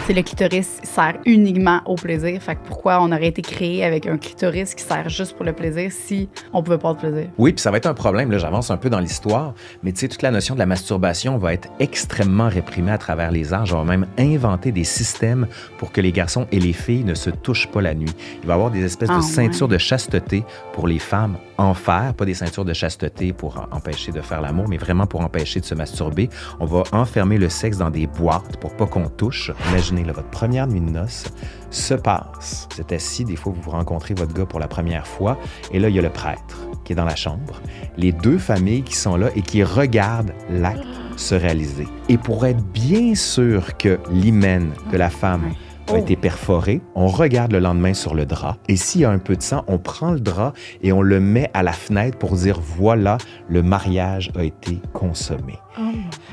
C'est le clitoris sert uniquement au plaisir. Fait que pourquoi on aurait été créé avec un clitoris qui sert juste pour le plaisir si on pouvait pas avoir de plaisir? Oui, puis ça va être un problème. Là, j'avance un peu dans l'histoire, mais tu sais, toute la notion de la masturbation va être extrêmement réprimée à travers les âges. On va même inventer des systèmes pour que les garçons et les filles ne se touchent pas la nuit. Il va y avoir des espèces de ceintures de chasteté pour les femmes en fer, pas des ceintures de chasteté pour empêcher de faire l'amour, mais vraiment pour empêcher de se masturber. On va enfermer le sexe dans des boîtes pour pas qu'on touche. Imaginez, là, votre première nuit de noces se passe. Vous êtes assis, des fois, vous rencontrez votre gars pour la première fois, et là, il y a le prêtre qui est dans la chambre, les deux familles qui sont là et qui regardent l'acte se réaliser. Et pour être bien sûr que l'hymen de la femme a été perforé, on regarde le lendemain sur le drap, et s'il y a un peu de sang, on prend le drap et on le met à la fenêtre pour dire « voilà, le mariage a été consommé ».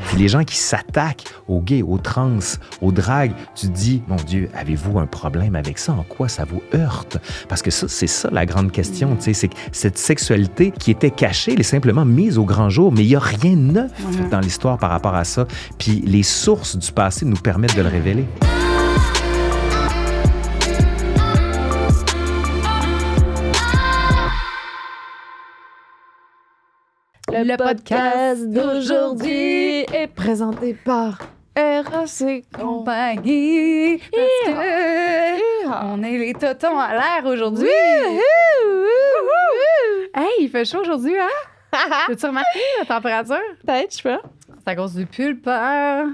Puis les gens qui s'attaquent aux gays, aux trans, aux dragues, tu te dis « mon Dieu, avez-vous un problème avec ça? En quoi ça vous heurte? » Parce que ça, c'est ça la grande question, tu sais, c'est que cette sexualité qui était cachée, elle est simplement mise au grand jour, mais il n'y a rien de neuf dans l'histoire par rapport à ça. Puis les sources du passé nous permettent de le révéler. Le podcast d'aujourd'hui est présenté par Eros et compagnie. Parce que on est les totons à l'air aujourd'hui. Hey, il fait chaud aujourd'hui, hein? As-tu remarqué la température? Peut-être, je sais pas. C'est à cause du pulpeur.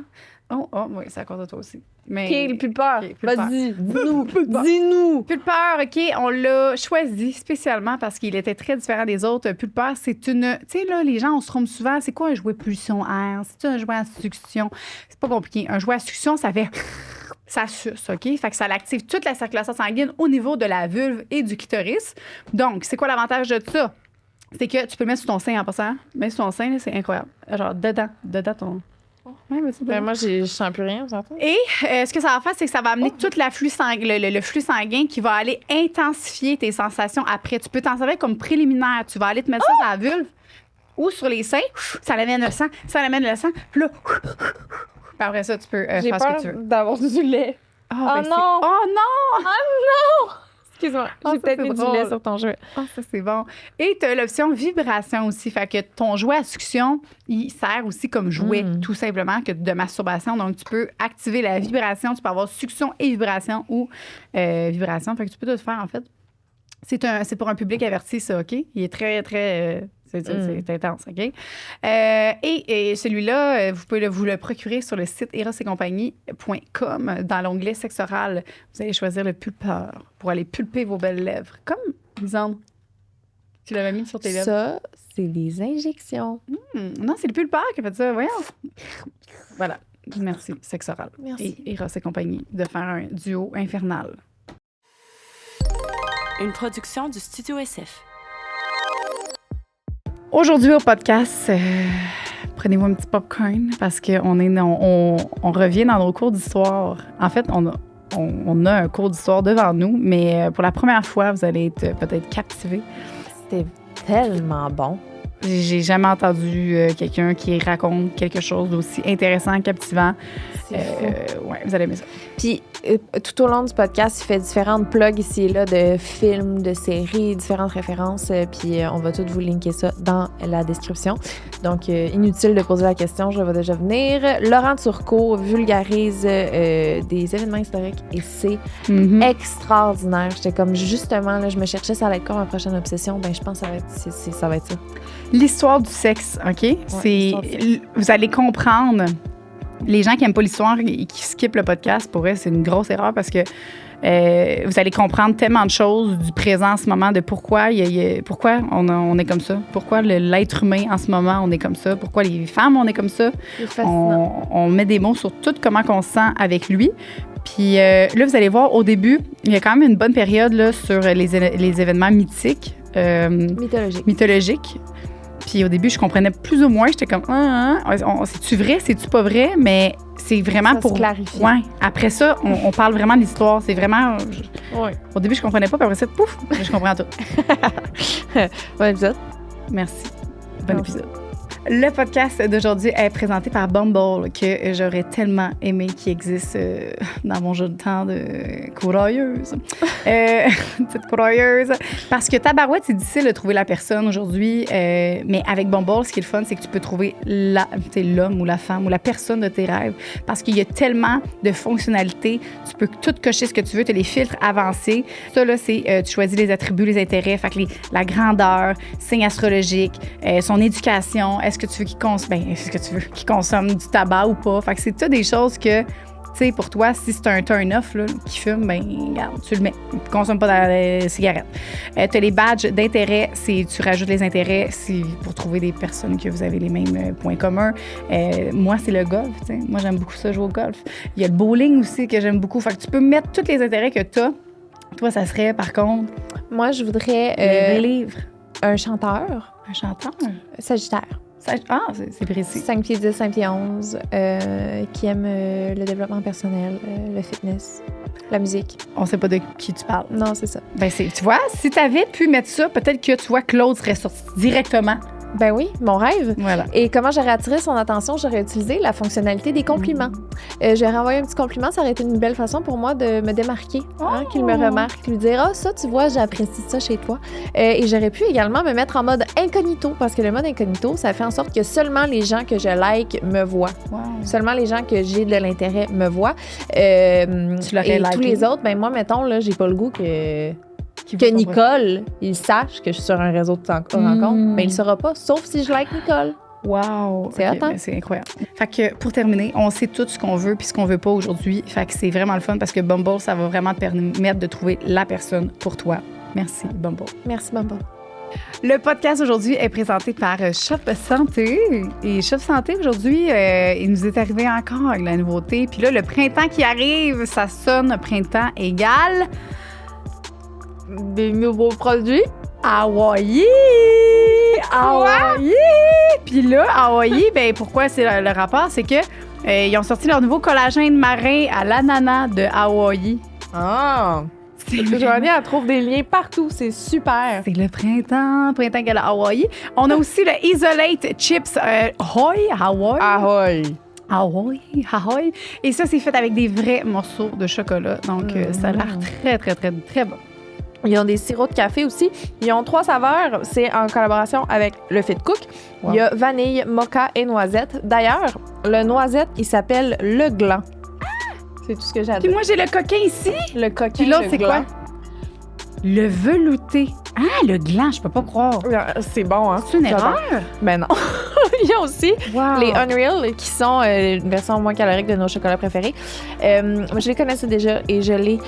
Oh, oui, c'est à cause de toi aussi. Mais... OK, le pulpeur. Okay, pulpeur. Vas-y, dis-nous. Dis-nous. Pulpeur, OK, on l'a choisi spécialement parce qu'il était très différent des autres. Pulpeur, c'est une... Tu sais, là, les gens, on se trompe souvent. C'est quoi un jouet pulsion air? C'est un jouet à succion? C'est pas compliqué. Un jouet à succion, ça fait... Ça suce, OK? Fait que ça active toute la circulation sanguine au niveau de la vulve et du clitoris. Donc, c'est quoi l'avantage de ça? C'est que tu peux le mettre sur ton sein en passant. Mets sur ton sein, là, c'est incroyable. Genre, dedans ton... Ouais, Ben moi, je sens plus rien, vous entendez? Et ce que ça va faire, c'est que ça va amener tout le flux sanguin qui va aller intensifier tes sensations après. Tu peux t'en servir comme préliminaire. Tu vas aller te mettre ça sur la vulve ou sur les seins. Ça l'amène le sang. Puis là, puis après ça, tu peux faire ce que tu veux. D'avoir du lait. Oh non! Oh non! Oh non! Excuse-moi, Oh, j'ai peut-être c'est mis du drôle. lait sur ton jouet. Oh, ça, c'est bon. Et tu as l'option vibration aussi. Fait que ton jouet à succion, il sert aussi comme jouet, tout simplement, que de masturbation. Donc, tu peux activer la vibration. Tu peux avoir succion et vibration ou vibration. Fait que tu peux tout faire, en fait. C'est pour un public averti, ça, OK? Il est très, très... c'est intense, OK? Et celui-là, vous pouvez vous le procurer sur le site erosetcompagnie.com dans l'onglet sexe oral. Vous allez choisir le pulpeur pour aller pulper vos belles lèvres. Comme, Lisandre, tu l'avais mis sur tes lèvres. Ça, c'est des injections. Non, c'est le pulpeur qui a fait ça. Voyons. Voilà. Merci, sexe oral. Merci. Et Eros et compagnie de faire un duo infernal. Une production du Studio SF. Aujourd'hui au podcast, prenez-vous un petit popcorn parce qu'on revient dans nos cours d'histoire. En fait, on a un cours d'histoire devant nous, mais pour la première fois, vous allez être peut-être captivés. C'était tellement bon. J'ai jamais entendu quelqu'un qui raconte quelque chose d'aussi intéressant, captivant. Ouais, vous allez aimer ça. Puis, tout au long du podcast, il fait différentes plugs ici et là de films, de séries, différentes références. Puis, on va tout vous linker ça dans la description. Donc, inutile de poser la question, je vais déjà venir. Laurent Turcot vulgarise des événements historiques et c'est extraordinaire. J'étais comme, justement, là, je me cherchais, ça allait être quoi ma prochaine obsession? Ben, je pense que ça va être ça. L'histoire du sexe, OK? Vous allez comprendre. Les gens qui n'aiment pas l'histoire et qui skippent le podcast, pour eux, c'est une grosse erreur parce que vous allez comprendre tellement de choses du présent en ce moment, de pourquoi on est comme ça, pourquoi l'être humain en ce moment, on est comme ça, pourquoi les femmes, on est comme ça. On met des mots sur tout comment on se sent avec lui. Puis là, vous allez voir, au début, il y a quand même une bonne période là, sur les événements mythiques. Mythologiques. Puis au début, je comprenais plus ou moins. J'étais comme, c'est-tu vrai, c'est-tu pas vrai? Mais c'est vraiment ça pour... se clarifie. Ouais. Après ça, on parle vraiment de l'histoire. C'est vraiment... Au début, je comprenais pas. Puis après ça, pouf, je comprends tout. Bon épisode. Merci. Bon épisode. Le podcast d'aujourd'hui est présenté par Bumble, que j'aurais tellement aimé qu'il existe dans mon jeu de temps de courailleuse. Petite courailleuse. Parce que tabarouette, c'est difficile de trouver la personne aujourd'hui. Mais avec Bumble, ce qui est le fun, c'est que tu peux trouver l'homme ou la femme ou la personne de tes rêves. Parce qu'il y a tellement de fonctionnalités. Tu peux tout cocher ce que tu veux. Tu as les filtres avancés. Ça, là, c'est tu choisis les attributs, les intérêts. Fait que la grandeur, signe astrologique, son éducation. Est-ce que tu veux qu'il consomme du tabac ou pas? Fait que c'est toutes des choses que, tu sais, pour toi, si c'est un turn-off qui fume, ben regarde, tu le mets. Il ne consomme pas de cigarettes. Tu as les badges d'intérêt. Tu rajoutes les intérêts pour trouver des personnes que vous avez les mêmes points communs. Moi, c'est le golf. T'sais. Moi, j'aime beaucoup ça, jouer au golf. Il y a le bowling aussi que j'aime beaucoup. Fait que tu peux mettre tous les intérêts que tu as. Toi, ça serait, par contre... Moi, je voudrais... les livres. Un chanteur. Un chanteur? Sagittaire. C'est précis. 5 pieds 10, 5 pieds 11, qui aime le développement personnel, le fitness, la musique. On sait pas de qui tu parles. Non, c'est ça. Ben, tu vois, si tu avais pu mettre ça, peut-être que, tu vois, Claude serait sorti directement. Ben oui, mon rêve. Voilà. Et comment j'aurais attiré son attention? J'aurais utilisé la fonctionnalité des compliments. J'aurais envoyé un petit compliment, ça aurait été une belle façon pour moi de me démarquer, qu'il me remarque, lui dire « Ah, ça, tu vois, j'apprécie ça chez toi. » Et j'aurais pu également me mettre en mode incognito, parce que le mode incognito, ça fait en sorte que seulement les gens que je like me voient. Wow. Seulement les gens que j'ai de l'intérêt me voient. Tu l'aurais et tous les autres, ben moi, mettons, là, j'ai pas le goût que Nicole, il sache que je suis sur un réseau de rencontres, mais il le saura pas, sauf si je like Nicole. Wow! C'est okay, c'est incroyable. Fait que pour terminer, on sait tout ce qu'on veut puis ce qu'on veut pas aujourd'hui. Fait que c'est vraiment le fun parce que Bumble, ça va vraiment te permettre de trouver la personne pour toi. Merci, Bumble. Merci, Bumble. Le podcast aujourd'hui est présenté par Shop Santé. Et Shop Santé, aujourd'hui, il nous est arrivé encore avec la nouveauté. Puis là, le printemps qui arrive, ça sonne printemps égal... Des nouveaux produits. Hawaii! Hawaii! Puis là, Hawaii, ben pourquoi c'est le rapport? C'est que ils ont sorti leur nouveau collagène marin à l'ananas de Hawaii. Ah! Joanie, elle trouve des liens partout. C'est super. C'est le printemps égal à Hawaii. On a aussi le Isolate Chips Hawaii. Ahoy. Et ça, c'est fait avec des vrais morceaux de chocolat. Donc, ça a l'air très, très, très, très bon. Ils ont des sirops de café aussi. Ils ont 3 saveurs. C'est en collaboration avec le Fit Cook. Wow. Il y a vanille, mocha et noisette. D'ailleurs, le noisette, il s'appelle le gland. C'est tout ce que j'ai à dire. Puis moi, j'ai le coquin ici. Le coquin, puis l'autre, c'est quoi? Le velouté. Ah, le gland, je peux pas croire. C'est bon, hein? C'est une erreur? Ben non. Il y a aussi les Unreal, qui sont une version moins calorique de nos chocolats préférés. Je les connaissais déjà et je les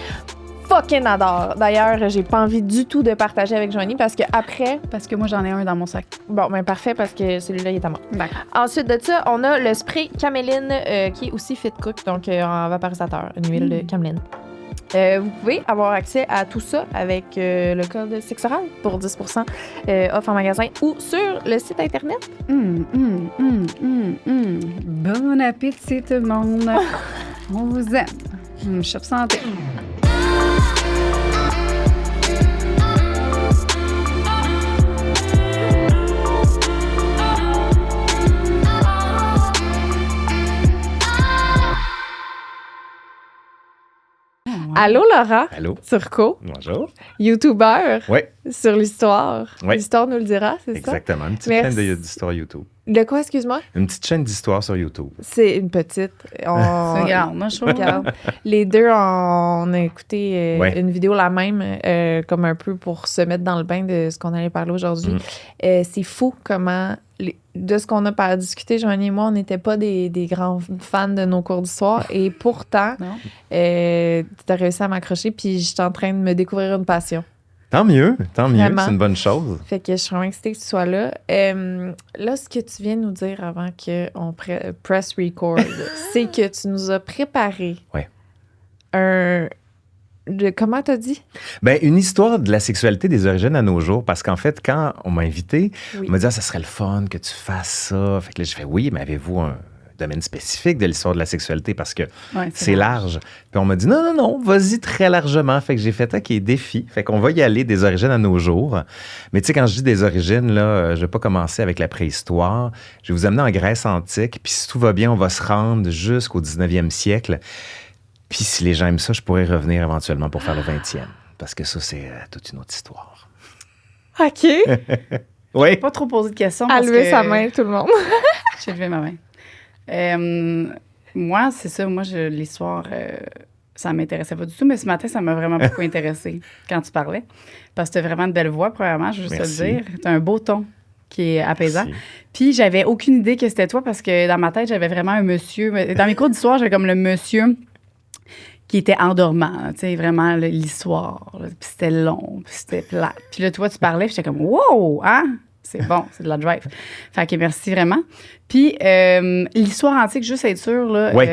fucking adore. D'ailleurs, j'ai pas envie du tout de partager avec Joanie parce que après... Parce que moi, j'en ai un dans mon sac. Bon, ben parfait parce que celui-là, il est à moi. D'accord. Ensuite de ça, on a le spray caméline qui est aussi Fit Cook, donc en vaporisateur, une huile de caméline. Vous pouvez avoir accès à tout ça avec le code Sexoral pour 10% off en magasin ou sur le site Internet. Bon appétit tout le monde. On vous aime. Shop Santé. Allô, Laura? Allô? Turcot. Bonjour. YouTuber. Oui. Sur l'histoire. Oui. L'histoire nous le dira, c'est ça? Exactement. Une petite chaîne d'histoire YouTube. De quoi, excuse-moi? Une petite chaîne d'histoire sur YouTube. C'est une petite. Regarde, moi, je trouve. Les deux, on a écouté une vidéo la même, comme un peu pour se mettre dans le bain de ce qu'on allait parler aujourd'hui. C'est fou comment, de ce qu'on a discuté, Joanie et moi, on n'était pas des grands fans de nos cours d'histoire. Et pourtant, tu as réussi à m'accrocher, puis je suis en train de me découvrir une passion. Tant mieux, Vraiment. C'est une bonne chose. Fait que je suis vraiment excitée que tu sois là. Là, ce que tu viens de nous dire avant qu'on press record, c'est que tu nous as préparé comment t'as dit? Ben, une histoire de la sexualité des origines à nos jours, parce qu'en fait, quand on m'a invité, on m'a dit « ça serait le fun que tu fasses ça ». Fait que là, j'ai fait « oui, mais avez-vous un domaine spécifique de l'histoire de la sexualité parce que Ouais, c'est large. Puis on m'a dit, non, vas-y très largement. Fait que j'ai fait, OK, défi. Fait qu'on va y aller des origines à nos jours. Mais tu sais, quand je dis des origines, là, je vais pas commencer avec la préhistoire. Je vais vous amener en Grèce antique. Puis si tout va bien, on va se rendre jusqu'au 19e siècle. Puis si les gens aiment ça, je pourrais revenir éventuellement pour faire le 20e. Parce que ça, c'est toute une autre histoire. OK. Oui. Pas trop poser de questions. À parce lever que sa main, tout le monde. J'ai levé ma main. Moi, c'est ça. Moi, l'histoire, ça m'intéressait pas du tout. Mais ce matin, ça m'a vraiment beaucoup intéressé quand tu parlais. Parce que tu as vraiment de belles voix, premièrement, je veux juste te le dire. Tu as un beau ton qui est apaisant. Merci. Puis, j'avais aucune idée que c'était toi parce que dans ma tête, j'avais vraiment un monsieur. Dans mes cours d'histoire, j'avais comme le monsieur qui était endormant, tu sais, vraiment l'histoire. Puis c'était long, puis c'était plat. Puis là, toi, tu parlais, puis j'étais comme « Wow! Hein? C'est bon, c'est de la drive. » Fait que merci vraiment. Puis l'histoire antique, juste être sûr, là, Oui.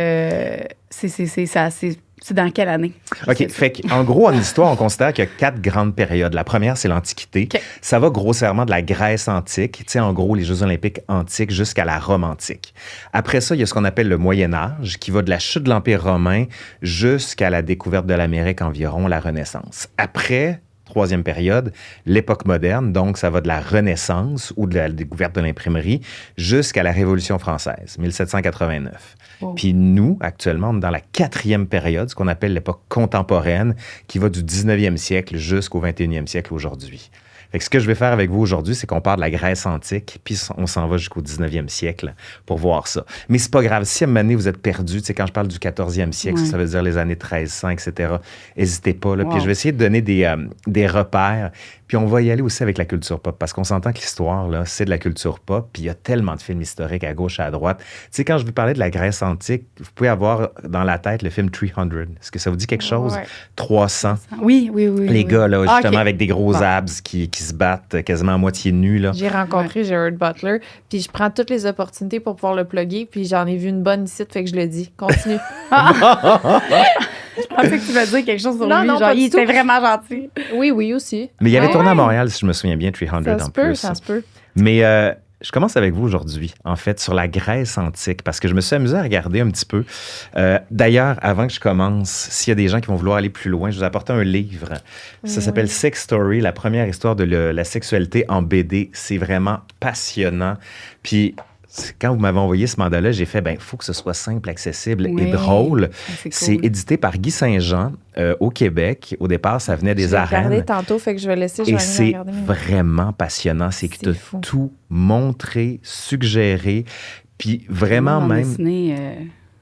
c'est dans quelle année? OK. Fait qu'en gros, en histoire, on considère qu'il y a 4 grandes périodes. La première, c'est l'Antiquité. OK. Ça va grossièrement de la Grèce antique, tu sais, en gros, les Jeux olympiques antiques jusqu'à la Rome antique. Après ça, il y a ce qu'on appelle le Moyen Âge, qui va de la chute de l'Empire romain jusqu'à la découverte de l'Amérique environ, la Renaissance. Après, troisième période, l'époque moderne, donc ça va de la Renaissance ou de la découverte de l'imprimerie jusqu'à la Révolution française, 1789. Oh. Puis nous, actuellement, on est dans la 4e période, ce qu'on appelle l'époque contemporaine, qui va du 19e siècle jusqu'au 21e siècle aujourd'hui. Fait que ce que je vais faire avec vous aujourd'hui, c'est qu'on part de la Grèce antique, puis on s'en va jusqu'au 19e siècle pour voir ça. Mais c'est pas grave. Si à un moment donné, vous êtes perdu, tu sais, quand je parle du 14e siècle, ça veut dire les années 1300, etc., n'hésitez pas. Là. Puis je vais essayer de donner des repères. Puis on va y aller aussi avec la culture pop, parce qu'on s'entend que l'histoire, là, c'est de la culture pop, puis il y a tellement de films historiques à gauche et à droite. Tu sais, quand je vous parlais de la Grèce antique, vous pouvez avoir dans la tête le film 300. Est-ce que ça vous dit quelque chose? Ouais. 300. Oui. Les gars, là, justement, OK. avec des gros abs qui se battent quasiment à moitié nus, là. J'ai rencontré Gerard Butler, puis je prends toutes les opportunités pour pouvoir le plugger, puis j'en ai vu une bonne ici, fait que je le dis. Continue. Je pensais que tu vas dire quelque chose sur Non, lui. non, Genre, pas du il était tout. vraiment gentil. Oui, aussi. Mais il avait Ah tourné à ouais? Montréal, si je me souviens bien, 300 Ça en se peut, plus. ça se peut. Mais je commence avec vous aujourd'hui, en fait, sur la Grèce antique, parce que je me suis amusé à regarder un petit peu. D'ailleurs, avant que je commence, s'il y a des gens qui vont vouloir aller plus loin, je vous apporte un livre. Ça s'appelle Sex Story, la première histoire de la sexualité en BD. C'est vraiment passionnant. Puis, quand vous m'avez envoyé ce mandat-là, j'ai fait, il faut que ce soit simple, accessible et Oui. drôle. C'est C'est cool. édité par Guy Saint-Jean au Québec. Au départ, ça venait des Je l'ai regardé arènes. tantôt, fait que je vais laisser Et Joanie c'est regarder. vraiment passionnant. C'est que C'est tu as fou. tout montré, suggéré, puis vraiment Bande même, dessinée,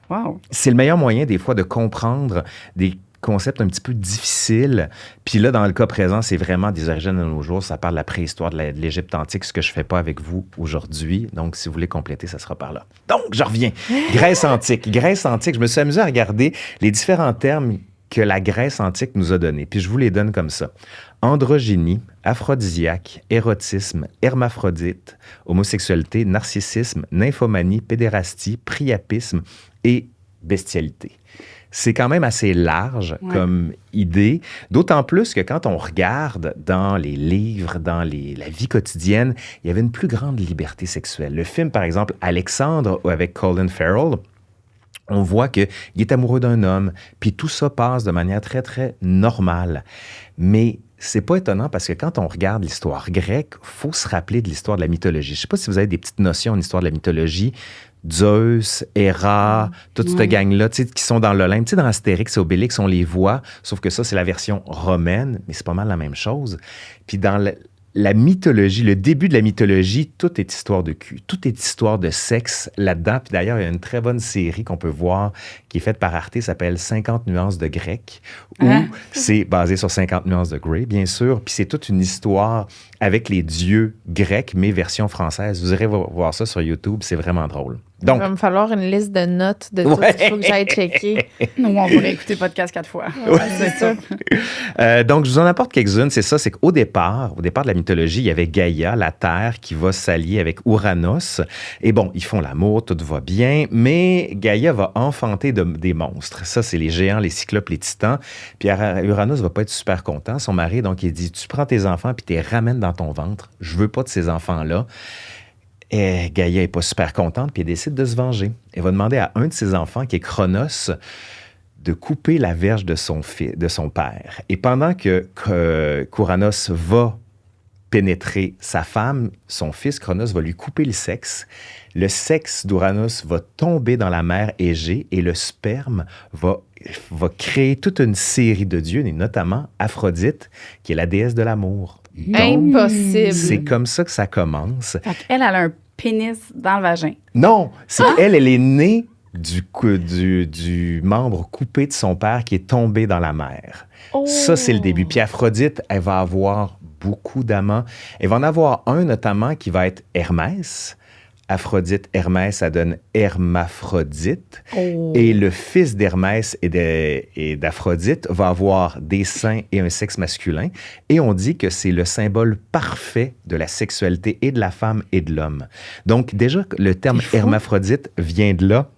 wow. c'est le meilleur moyen des fois de comprendre des concepts un petit peu difficiles. Puis là, dans le cas présent, c'est vraiment des origines de nos jours. Ça parle de la préhistoire de l'Égypte antique, ce que je ne fais pas avec vous aujourd'hui. Donc, si vous voulez compléter, ça sera par là. Donc, je reviens. Grèce antique. Grèce antique, je me suis amusé à regarder les différents termes que la Grèce antique nous a donnés. Puis je vous les donne comme ça. Androgynie, aphrodisiaque, érotisme, hermaphrodite, homosexualité, narcissisme, nymphomanie, pédérastie, priapisme et bestialité. C'est quand même assez large comme idée, d'autant plus que quand on regarde dans les livres, dans la vie quotidienne, il y avait une plus grande liberté sexuelle. Le film, par exemple, Alexandre, avec Colin Farrell, on voit qu'il est amoureux d'un homme, puis tout ça passe de manière très, très normale. Mais c'est pas étonnant parce que quand on regarde l'histoire grecque, il faut se rappeler de l'histoire de la mythologie. Je sais pas si vous avez des petites notions en histoire de la mythologie. Zeus, Héra, toute cette gang-là, tu sais, qui sont dans l'Olympe. Tu sais, dans Astérix et Obélix, on les voit, sauf que ça, c'est la version romaine, mais c'est pas mal la même chose. Puis dans la mythologie, le début de la mythologie, tout est histoire de cul. Tout est histoire de sexe là-dedans. Puis d'ailleurs, il y a une très bonne série qu'on peut voir qui est faite par Arte, s'appelle 50 nuances de grec, où c'est basé sur 50 nuances de Grey, bien sûr. Puis c'est toute une histoire avec les dieux grecs, mais version française. Vous irez voir ça sur YouTube, c'est vraiment drôle. Donc, il va me falloir une liste de notes de tout ce qu'il faut que j'aille checker. Nous, on va réécouter le podcast 4 fois. C'est ça. donc, je vous en apporte quelques-unes. C'est ça, c'est qu'au départ de la mythologie, il y avait Gaïa, la Terre, qui va s'allier avec Ouranos. Et bon, ils font l'amour, tout va bien, mais Gaïa va enfanter des monstres. Ça, c'est les géants, les cyclopes, les titans. Puis Uranus va pas être super content. Son mari, donc, il dit, tu prends tes enfants puis tu les ramènes dans ton ventre. Je veux pas de ces enfants-là. Et Gaïa n'est pas super contente, puis elle décide de se venger. Elle va demander à un de ses enfants, qui est Cronos, de couper la verge de son père. Et pendant que Kouranos va pénétrer sa femme, son fils Cronos va lui couper le sexe. Le sexe d'Ouranos va tomber dans la mer Égée et le sperme va créer toute une série de dieux, et notamment Aphrodite, qui est la déesse de l'amour. Impossible. C'est comme ça que ça commence. Fait qu'elle, elle a un pénis dans le vagin. Non, c'est elle est née du membre coupé de son père qui est tombé dans la mer. Oh. Ça, c'est le début. Puis Aphrodite, elle va avoir beaucoup d'amants. Elle va en avoir un notamment qui va être Hermès. Aphrodite, Hermès, ça donne Hermaphrodite. Oh. Et le fils d'Hermès et d'Aphrodite va avoir des seins et un sexe masculin. Et on dit que c'est le symbole parfait de la sexualité et de la femme et de l'homme. Donc déjà, le terme hermaphrodite vient de là.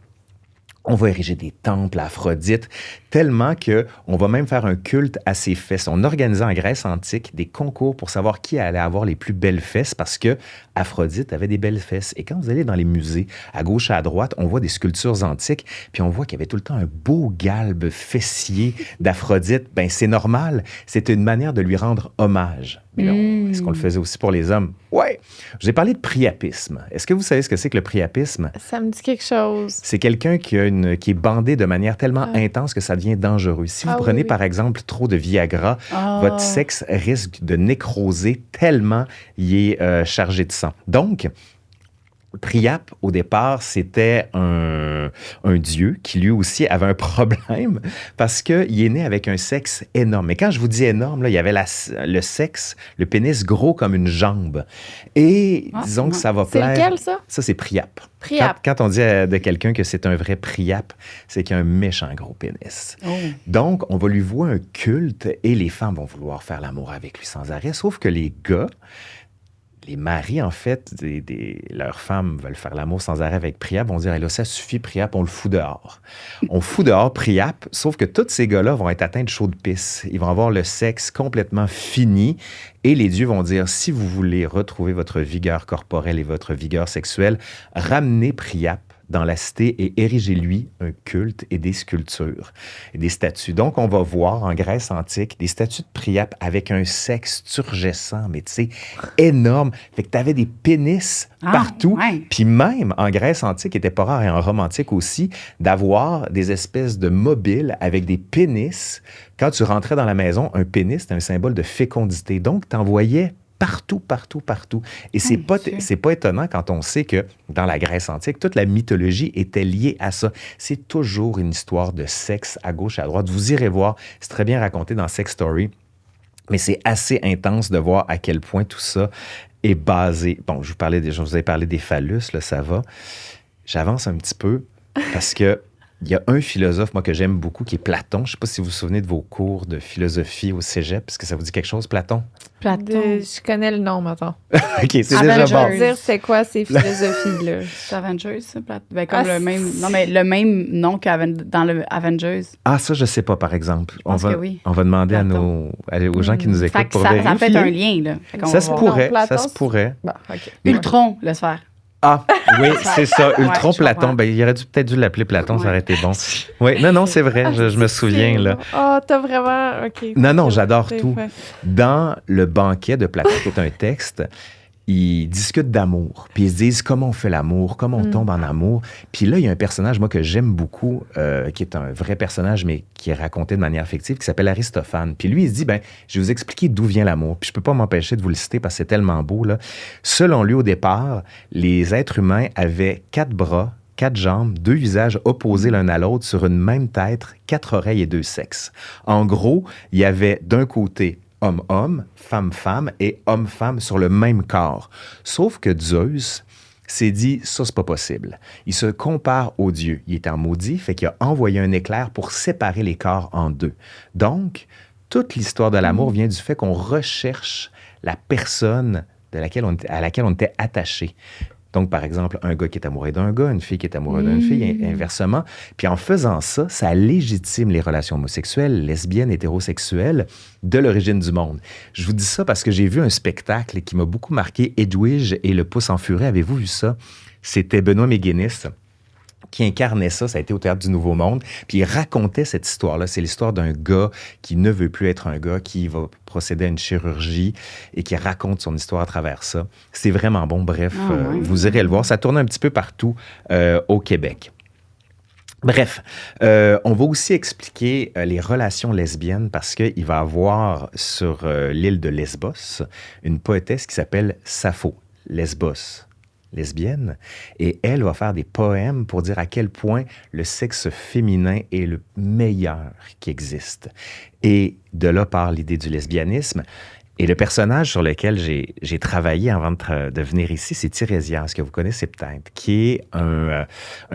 On va ériger des temples à Aphrodite, tellement qu'on va même faire un culte à ses fesses. On organisait en Grèce antique des concours pour savoir qui allait avoir les plus belles fesses, parce que Aphrodite avait des belles fesses. Et quand vous allez dans les musées, à gauche et à droite, on voit des sculptures antiques, puis on voit qu'il y avait tout le temps un beau galbe fessier d'Aphrodite. Ben c'est normal, c'était une manière de lui rendre hommage. Mais là, est-ce qu'on le faisait aussi pour les hommes? Ouais! J'ai parlé de priapisme. Est-ce que vous savez ce que c'est que le priapisme? Ça me dit quelque chose. C'est quelqu'un qui est bandé de manière tellement intense que ça devient dangereux. Si vous prenez, par exemple, trop de Viagra, votre sexe risque de nécroser tellement il est chargé de sang. Donc, Priape, au départ, c'était un dieu qui, lui aussi, avait un problème parce qu'il est né avec un sexe énorme. Mais quand je vous dis énorme, là, il y avait le sexe, le pénis gros comme une jambe. Et disons que ça va plaire... C'est lequel, ça? Ça, c'est Priape. Priape. Quand on dit de quelqu'un que c'est un vrai Priape, c'est qu'il a un méchant gros pénis. Oh. Donc, on va lui vouer un culte et les femmes vont vouloir faire l'amour avec lui sans arrêt, sauf que les gars... Les maris, en fait, leurs femmes veulent faire l'amour sans arrêt avec Priape, vont dire, là, ça suffit, Priape, on le fout dehors. On fout dehors Priape, sauf que tous ces gars-là vont être atteints de chaude pisse. Ils vont avoir le sexe complètement fini et les dieux vont dire, si vous voulez retrouver votre vigueur corporelle et votre vigueur sexuelle, ramenez Priape dans la cité et érigez-lui un culte et des sculptures et des statues. Donc, on va voir en Grèce antique des statues de Priape avec un sexe turgescent, mais tu sais, énorme. Fait que tu avais des pénis partout. Ouais. Puis même en Grèce antique, il n'était pas rare, et en Rome antique aussi, d'avoir des espèces de mobiles avec des pénis. Quand tu rentrais dans la maison, un pénis, c'était un symbole de fécondité. Donc, tu en voyais partout. Et c'est pas étonnant quand on sait que dans la Grèce antique, toute la mythologie était liée à ça. C'est toujours une histoire de sexe à gauche et à droite. Vous irez voir, c'est très bien raconté dans Sex Story, mais c'est assez intense de voir à quel point tout ça est basé. Bon, je vous ai parlé des phallus, là, ça va. J'avance un petit peu parce que il y a un philosophe, moi, que j'aime beaucoup, qui est Platon. Je ne sais pas si vous vous souvenez de vos cours de philosophie au cégep. Est-ce que ça vous dit quelque chose, Platon? Je connais le nom, maintenant. OK, c'est déjà bon. Je veux dire, c'est quoi ces philosophies-là? C'est Avengers, ça, Platon. Comme le même nom dans le Avengers. Ah, ça, je ne sais pas, par exemple. On va demander aux gens qui nous écoutent pour vérifier. Ça fait un lien, là. Ça se pourrait. Bon, OK. Ultron, le sphère. Ah, oui, c'est ça. Ultron Platon. Ben, il aurait peut-être dû l'appeler Platon, ça aurait été bon. Oui, non, c'est vrai, je me souviens, là. Ah, t'as vraiment... OK. Non, j'adore tout. Dans le banquet de Platon, qui est un texte, ils discutent d'amour. Puis ils se disent comment on fait l'amour, comment on tombe en amour. Puis là, il y a un personnage, moi, que j'aime beaucoup, qui est un vrai personnage, mais qui est raconté de manière fictive, qui s'appelle Aristophane. Puis lui, il se dit, je vais vous expliquer d'où vient l'amour. Puis je peux pas m'empêcher de vous le citer parce que c'est tellement beau, là. Selon lui, au départ, les êtres humains avaient 4 bras, 4 jambes, 2 visages opposés l'un à l'autre sur une même tête, 4 oreilles et 2 sexes. En gros, il y avait d'un côté homme-homme, femme-femme et homme-femme sur le même corps. Sauf que Zeus s'est dit, ça, c'est pas possible. Il se compare aux dieux. Il est en maudit, fait qu'il a envoyé un éclair pour séparer les corps en 2. Donc, toute l'histoire de l'amour vient du fait qu'on recherche la personne à laquelle on était attaché. Donc, par exemple, un gars qui est amoureux d'un gars, une fille qui est amoureuse d'une fille, inversement. Puis en faisant ça, ça légitime les relations homosexuelles, lesbiennes, hétérosexuelles de l'origine du monde. Je vous dis ça parce que j'ai vu un spectacle qui m'a beaucoup marqué, Edwige et le pouce en furie. Avez-vous vu ça? C'était Benoît Méguinis qui incarnait ça. Ça a été au Théâtre du Nouveau Monde. Puis il racontait cette histoire-là. C'est l'histoire d'un gars qui ne veut plus être un gars, qui va procéder à une chirurgie et qui raconte son histoire à travers ça. C'est vraiment bon. Bref, vous irez le voir. Ça tourne un petit peu partout au Québec. Bref, on va aussi expliquer les relations lesbiennes parce qu'il va y avoir sur l'île de Lesbos une poétesse qui s'appelle Sappho, lesbienne, et elle va faire des poèmes pour dire à quel point le sexe féminin est le meilleur qui existe. Et de là part l'idée du lesbianisme. Et le personnage sur lequel j'ai travaillé avant de venir ici, c'est Tirésias, que vous connaissez peut-être, qui est un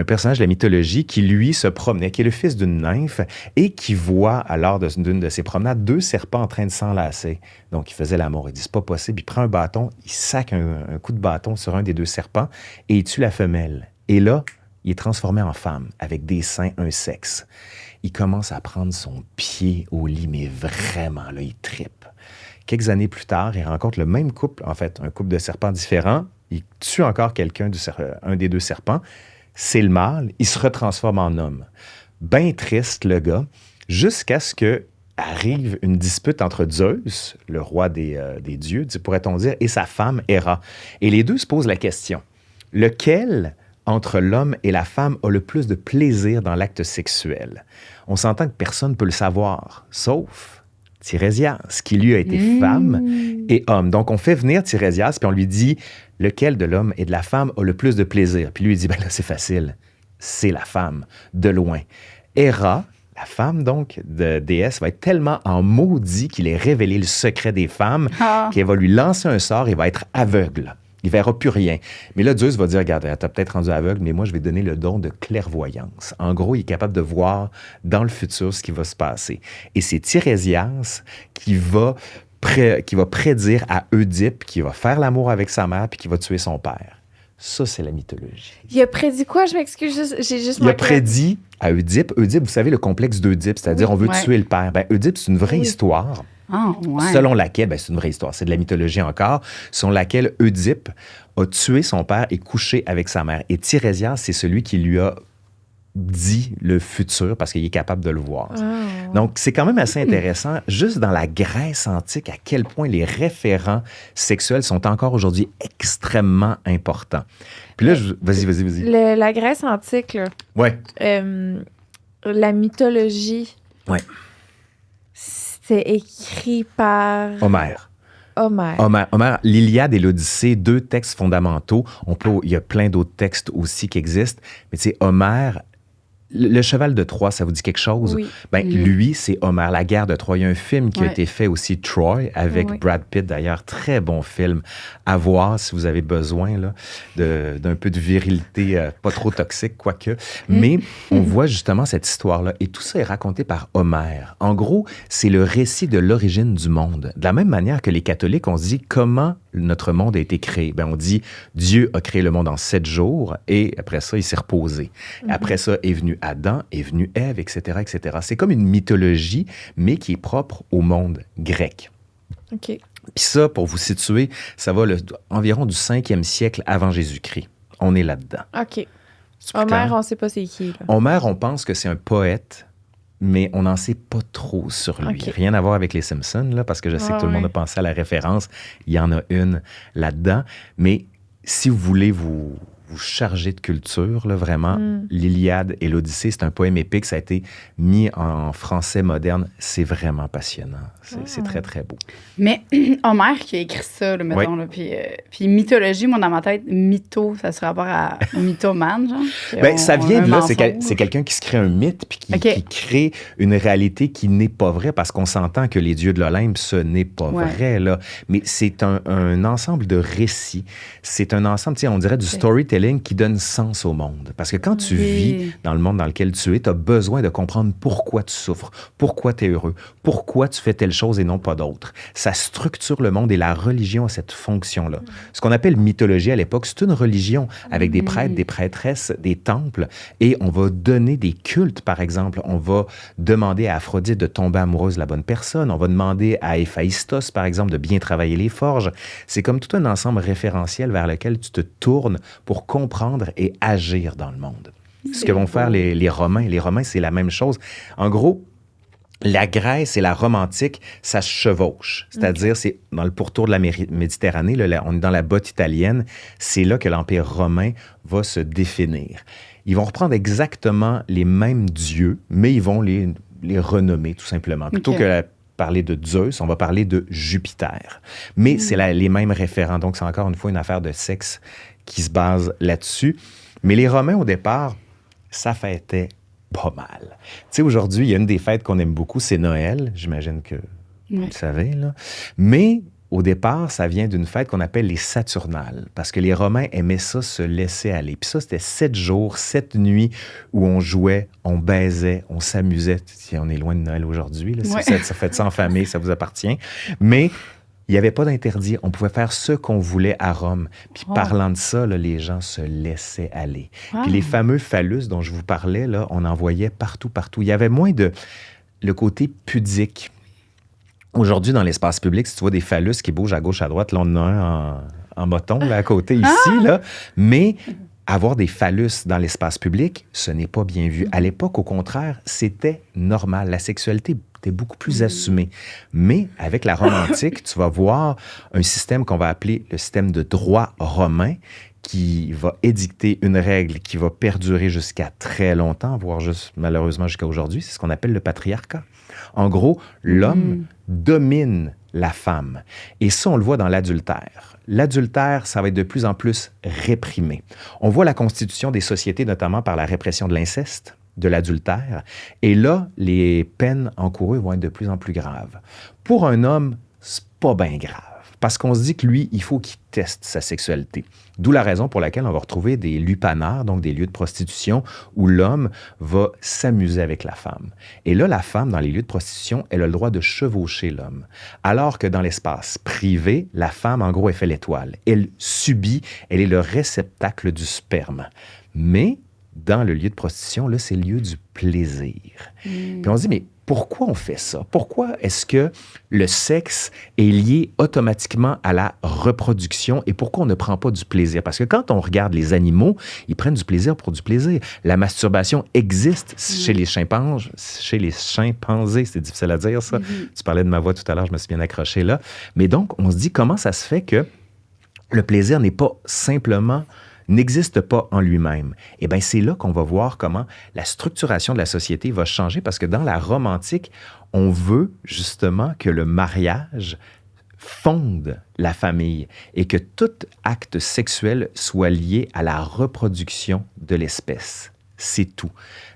personnage de la mythologie qui, lui, se promenait, qui est le fils d'une nymphe et qui voit, lors d'une de ses promenades, 2 serpents en train de s'enlacer. Donc, il faisait l'amour. Il dit, c'est pas possible. Il prend un bâton, il sac un coup de bâton sur un des 2 serpents et il tue la femelle. Et là, il est transformé en femme, avec des seins, un sexe. Il commence à prendre son pied au lit, mais vraiment, là, il trippe. Quelques années plus tard, il rencontre le même couple, en fait, un couple de serpents différents. Il tue encore quelqu'un, un des 2 serpents. C'est le mâle. Il se retransforme en homme. Ben triste, le gars, jusqu'à ce que arrive une dispute entre Zeus, le roi des dieux, pourrait-on dire, et sa femme, Héra. Et les 2 se posent la question. Lequel, entre l'homme et la femme, a le plus de plaisir dans l'acte sexuel? On s'entend que personne ne peut le savoir, sauf Tirésias, qui lui a été femme et homme. Donc, on fait venir Tirésias, puis on lui dit lequel de l'homme et de la femme a le plus de plaisir. Puis lui, il dit, ben là, c'est facile, c'est la femme, de loin. Héra, la femme, donc, de déesse, va être tellement en maudit qu'il ait révélé le secret des femmes qu'elle va lui lancer un sort et va être aveugle. Il ne verra plus rien. Mais là, Zeus va dire, regarde, t'as peut-être rendu aveugle, mais moi, je vais donner le don de clairvoyance. En gros, il est capable de voir dans le futur ce qui va se passer. Et c'est Tirésias qui va prédire à Oedipe qu'il va faire l'amour avec sa mère puis qu'il va tuer son père. Ça, c'est la mythologie. Il a prédit quoi? Je m'excuse, j'ai juste Il a prédit à Oedipe, vous savez, le complexe d'Oedipe, c'est-à-dire on veut tuer le père. Ben, Oedipe, c'est une vraie histoire. Selon laquelle, c'est une vraie histoire, c'est de la mythologie encore, selon laquelle Oedipe a tué son père et couché avec sa mère. Et Tirésias, c'est celui qui lui a dit le futur parce qu'il est capable de le voir. Donc, c'est quand même assez intéressant, juste dans la Grèce antique, à quel point les référents sexuels sont encore aujourd'hui extrêmement importants. Puis là, vas-y. La Grèce antique, là. Ouais. La mythologie. Ouais. C'est écrit par... Homère, l'Iliade et l'Odyssée, 2 textes fondamentaux. Il y a plein d'autres textes aussi qui existent, mais tu sais, Homère, le cheval de Troie, ça vous dit quelque chose? Oui. Lui, c'est Homère, la guerre de Troie. Il y a un film qui a été fait aussi, Troy, avec Brad Pitt, d'ailleurs. Très bon film à voir si vous avez besoin là, d'un peu de virilité, pas trop toxique, quoique. Mais on voit justement cette histoire-là. Et tout ça est raconté par Homère. En gros, c'est le récit de l'origine du monde. De la même manière que les catholiques, on se dit comment notre monde a été créé. On dit Dieu a créé le monde en 7 jours et après ça, il s'est reposé. Après ça, est venu Adam, est venu Ève, etc., etc. C'est comme une mythologie, mais qui est propre au monde grec. OK. Puis ça, pour vous situer, ça va environ du 5e siècle avant Jésus-Christ. On est là-dedans. OK. Homère, on ne sait pas c'est qui. Là. Homère, on pense que c'est un poète, mais on n'en sait pas trop sur lui. Okay. Rien à voir avec les Simpsons, là, parce que je sais que tout le monde a pensé à la référence. Il y en a une là-dedans. Mais si vous voulez vous charger de culture, là, vraiment, l'Iliade et l'Odyssée, c'est un poème épique. Ça a été mis en français moderne. C'est vraiment passionnant. C'est très, très beau. Mais Homère qui a écrit ça, là, mettons, là, puis mythologie, moi, dans ma tête, mytho, ça se rapport à mythomane, genre. Ça vient de là. C'est quelqu'un qui se crée un mythe puis qui crée une réalité qui n'est pas vraie parce qu'on s'entend que les dieux de l'Olympe, ce n'est pas vrai, là. Mais c'est un ensemble de récits. C'est un ensemble, on dirait du storytelling storytelling qui donne sens au monde. Parce que quand tu vis dans le monde dans lequel tu es, tu as besoin de comprendre pourquoi tu souffres, pourquoi tu es heureux, pourquoi tu fais telle chose et non pas d'autre. Ça structure le monde et la religion a cette fonction-là. Ce qu'on appelle mythologie à l'époque, c'est une religion avec des prêtres, des prêtresses, des temples, et on va donner des cultes, par exemple. On va demander à Aphrodite de tomber amoureuse de la bonne personne. On va demander à Héphaïstos, par exemple, de bien travailler les forges. C'est comme tout un ensemble référentiel vers lequel tu te tournes pour comprendre et agir dans le monde. Ce que vont faire les Romains. Les Romains, c'est la même chose. En gros, la Grèce et la Rome antique, ça se chevauche. C'est-à-dire, c'est dans le pourtour de la Méditerranée, là, on est dans la botte italienne, c'est là que l'Empire romain va se définir. Ils vont reprendre exactement les mêmes dieux, mais ils vont les renommer, tout simplement. Plutôt que parler de Zeus, on va parler de Jupiter. Mais c'est les mêmes référents, donc c'est encore une fois une affaire de sexe qui se base là-dessus. Mais les Romains, au départ, ça fêtait pas mal. Tu sais, aujourd'hui, il y a une des fêtes qu'on aime beaucoup, c'est Noël. J'imagine que vous le savez, là. Mais au départ, ça vient d'une fête qu'on appelle les Saturnales, parce que les Romains aimaient ça, se laisser aller. Puis ça, c'était 7 jours, 7 nuits où on jouait, on baisait, on s'amusait. Si on est loin de Noël aujourd'hui, là, si ça fait ça en famille, ça vous appartient. Mais il n'y avait pas d'interdit. On pouvait faire ce qu'on voulait à Rome. Puis parlant de ça, là, les gens se laissaient aller. Puis les fameux phallus dont je vous parlais, là, on en voyait partout, partout. Il y avait moins de le côté pudique. Aujourd'hui, dans l'espace public, si tu vois des phallus qui bougent à gauche, à droite, là, on en a un en moton, là, à côté, ici, là. Mais avoir des phallus dans l'espace public, ce n'est pas bien vu. À l'époque, au contraire, c'était normal. La sexualité était beaucoup plus assumée. Mais avec la Rome antique, tu vas voir un système qu'on va appeler le système de droit romain qui va édicter une règle qui va perdurer jusqu'à très longtemps, voire juste, malheureusement jusqu'à aujourd'hui. C'est ce qu'on appelle le patriarcat. En gros, l'homme domine la femme. Et ça, on le voit dans l'adultère. L'adultère, ça va être de plus en plus réprimé. On voit la constitution des sociétés, notamment par la répression de l'inceste, de l'adultère. Et là, les peines encourues vont être de plus en plus graves. Pour un homme, c'est pas bien grave. Parce qu'on se dit que lui, il faut qu'il teste sa sexualité. D'où la raison pour laquelle on va retrouver des lupanars, donc des lieux de prostitution, où l'homme va s'amuser avec la femme. Et là, la femme, dans les lieux de prostitution, elle a le droit de chevaucher l'homme. Alors que dans l'espace privé, la femme, en gros, elle fait l'étoile. Elle subit, elle est le réceptacle du sperme. Mais dans le lieu de prostitution, là, c'est le lieu du plaisir. Puis on se dit, mais pourquoi on fait ça? Pourquoi est-ce que le sexe est lié automatiquement à la reproduction et pourquoi on ne prend pas du plaisir? Parce que quand on regarde les animaux, ils prennent du plaisir pour du plaisir. La masturbation existe chez les chimpanzés. C'est difficile à dire, ça. Tu parlais de ma voix tout à l'heure, je me suis bien accroché là. Mais donc, on se dit, comment ça se fait que le plaisir n'existe pas en lui-même. Eh bien, c'est là qu'on va voir comment la structuration de la société va changer parce que dans la Rome antique, on veut justement que le mariage fonde la famille et que tout acte sexuel soit lié à la reproduction de l'espèce. C'est tout.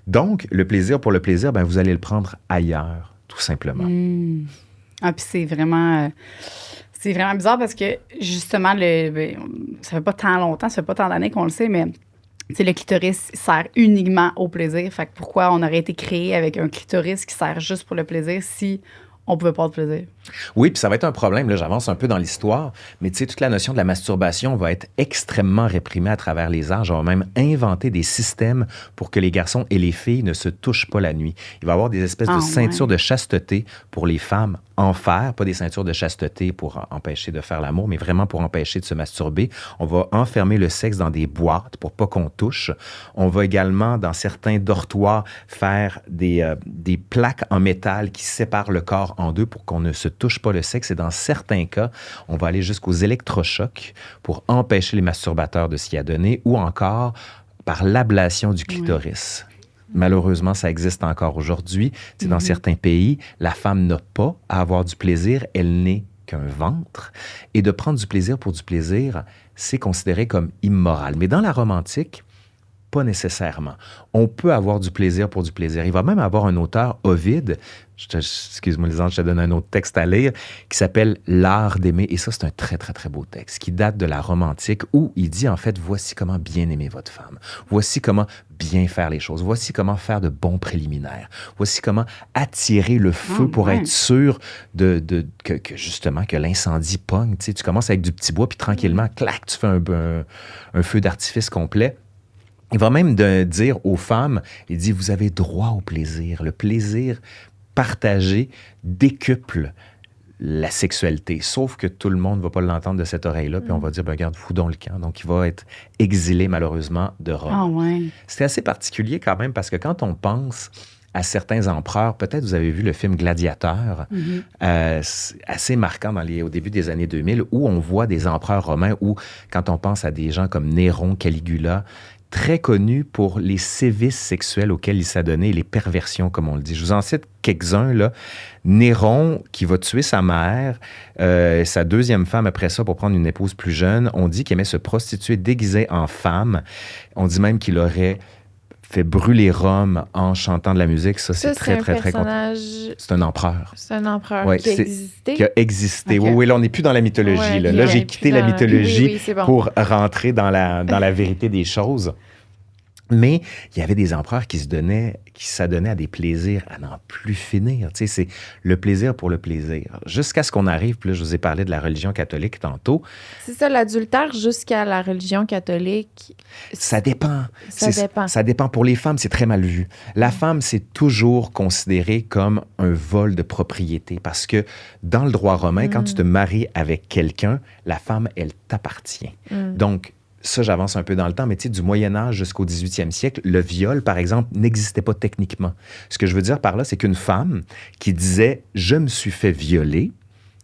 Donc, le plaisir pour le plaisir, bien, vous allez le prendre ailleurs, tout simplement. Ah, puis c'est vraiment... C'est vraiment bizarre parce que, justement, ça fait pas tant longtemps, ça fait pas tant d'années qu'on le sait, mais le clitoris sert uniquement au plaisir. Fait que pourquoi on aurait été créé avec un clitoris qui sert juste pour le plaisir si on pouvait pas avoir de plaisir? Oui, puis ça va être un problème. Là, j'avance un peu dans l'histoire, mais tu sais, toute la notion de la masturbation va être extrêmement réprimée à travers les âges. On va même inventer des systèmes pour que les garçons et les filles ne se touchent pas la nuit. Il va y avoir des espèces de ceintures de chasteté pour les femmes en fer, pas des ceintures de chasteté pour empêcher de faire l'amour, mais vraiment pour empêcher de se masturber. On va enfermer le sexe dans des boîtes pour pas qu'on touche. On va également, dans certains dortoirs, faire des plaques en métal qui séparent le corps en deux pour qu'on ne se touche pas le sexe. Et dans certains cas, on va aller jusqu'aux électrochocs pour empêcher les masturbateurs de s'y adonner ou encore par l'ablation du clitoris. Malheureusement, ça existe encore aujourd'hui. Dans certains pays, la femme n'a pas à avoir du plaisir, elle n'est qu'un ventre. Et de prendre du plaisir pour du plaisir, c'est considéré comme immoral. Mais dans la Rome antique, pas nécessairement. On peut avoir du plaisir pour du plaisir. Il va même avoir un auteur, Ovide, excuse-moi, Lisande, je te donne un autre texte à lire qui s'appelle « L'art d'aimer ». Et ça, c'est un très, très, très beau texte qui date de la Rome antique où il dit, en fait, voici comment bien aimer votre femme. Voici comment bien faire les choses. Voici comment faire de bons préliminaires. Voici comment attirer le feu pour être sûr que justement, que l'incendie pogne. Tu sais, tu commences avec du petit bois, puis tranquillement, clac, tu fais un feu d'artifice complet. Il va même dire aux femmes, il dit, vous avez droit au plaisir. Le plaisir partagé décuple la sexualité. Sauf que tout le monde ne va pas l'entendre de cette oreille-là, puis on va dire, ben, regarde, fous donc le camp. Donc, il va être exilé, malheureusement, de Rome. Ah ouais. C'est assez particulier quand même, parce que quand on pense à certains empereurs, peut-être vous avez vu le film Gladiateur, assez marquant au début des années 2000, où on voit des empereurs romains, où quand on pense à des gens comme Néron, Caligula, très connus pour les sévices sexuels auxquels il s'adonnait, les perversions, comme on le dit. Je vous en cite quelques-uns, là. Néron, qui va tuer sa mère, sa deuxième femme après ça pour prendre une épouse plus jeune. On dit qu'il aimait se prostituer déguisé en femme. On dit même qu'il aurait fait brûler Rome en chantant de la musique. Ça, c'est très, très, très... C'est un empereur. C'est un empereur qui a existé. Qui a existé. Okay. Oui, là, on n'est plus dans la mythologie. Là, j'ai quitté la mythologie pour rentrer dans la vérité des choses. Mais il y avait des empereurs qui s'adonnaient à des plaisirs à n'en plus finir. Tu sais, c'est le plaisir pour le plaisir. Jusqu'à ce qu'on arrive, puis là, je vous ai parlé de la religion catholique tantôt. C'est ça, l'adultère jusqu'à la religion catholique. Ça dépend. Ça dépend. Pour les femmes, c'est très mal vu. La femme, c'est toujours considéré comme un vol de propriété parce que dans le droit romain, quand tu te maries avec quelqu'un, la femme, elle t'appartient. Donc, ça, j'avance un peu dans le temps, mais tu sais, du Moyen-Âge jusqu'au 18e siècle, le viol, par exemple, n'existait pas techniquement. Ce que je veux dire par là, c'est qu'une femme qui disait « je me suis fait violer »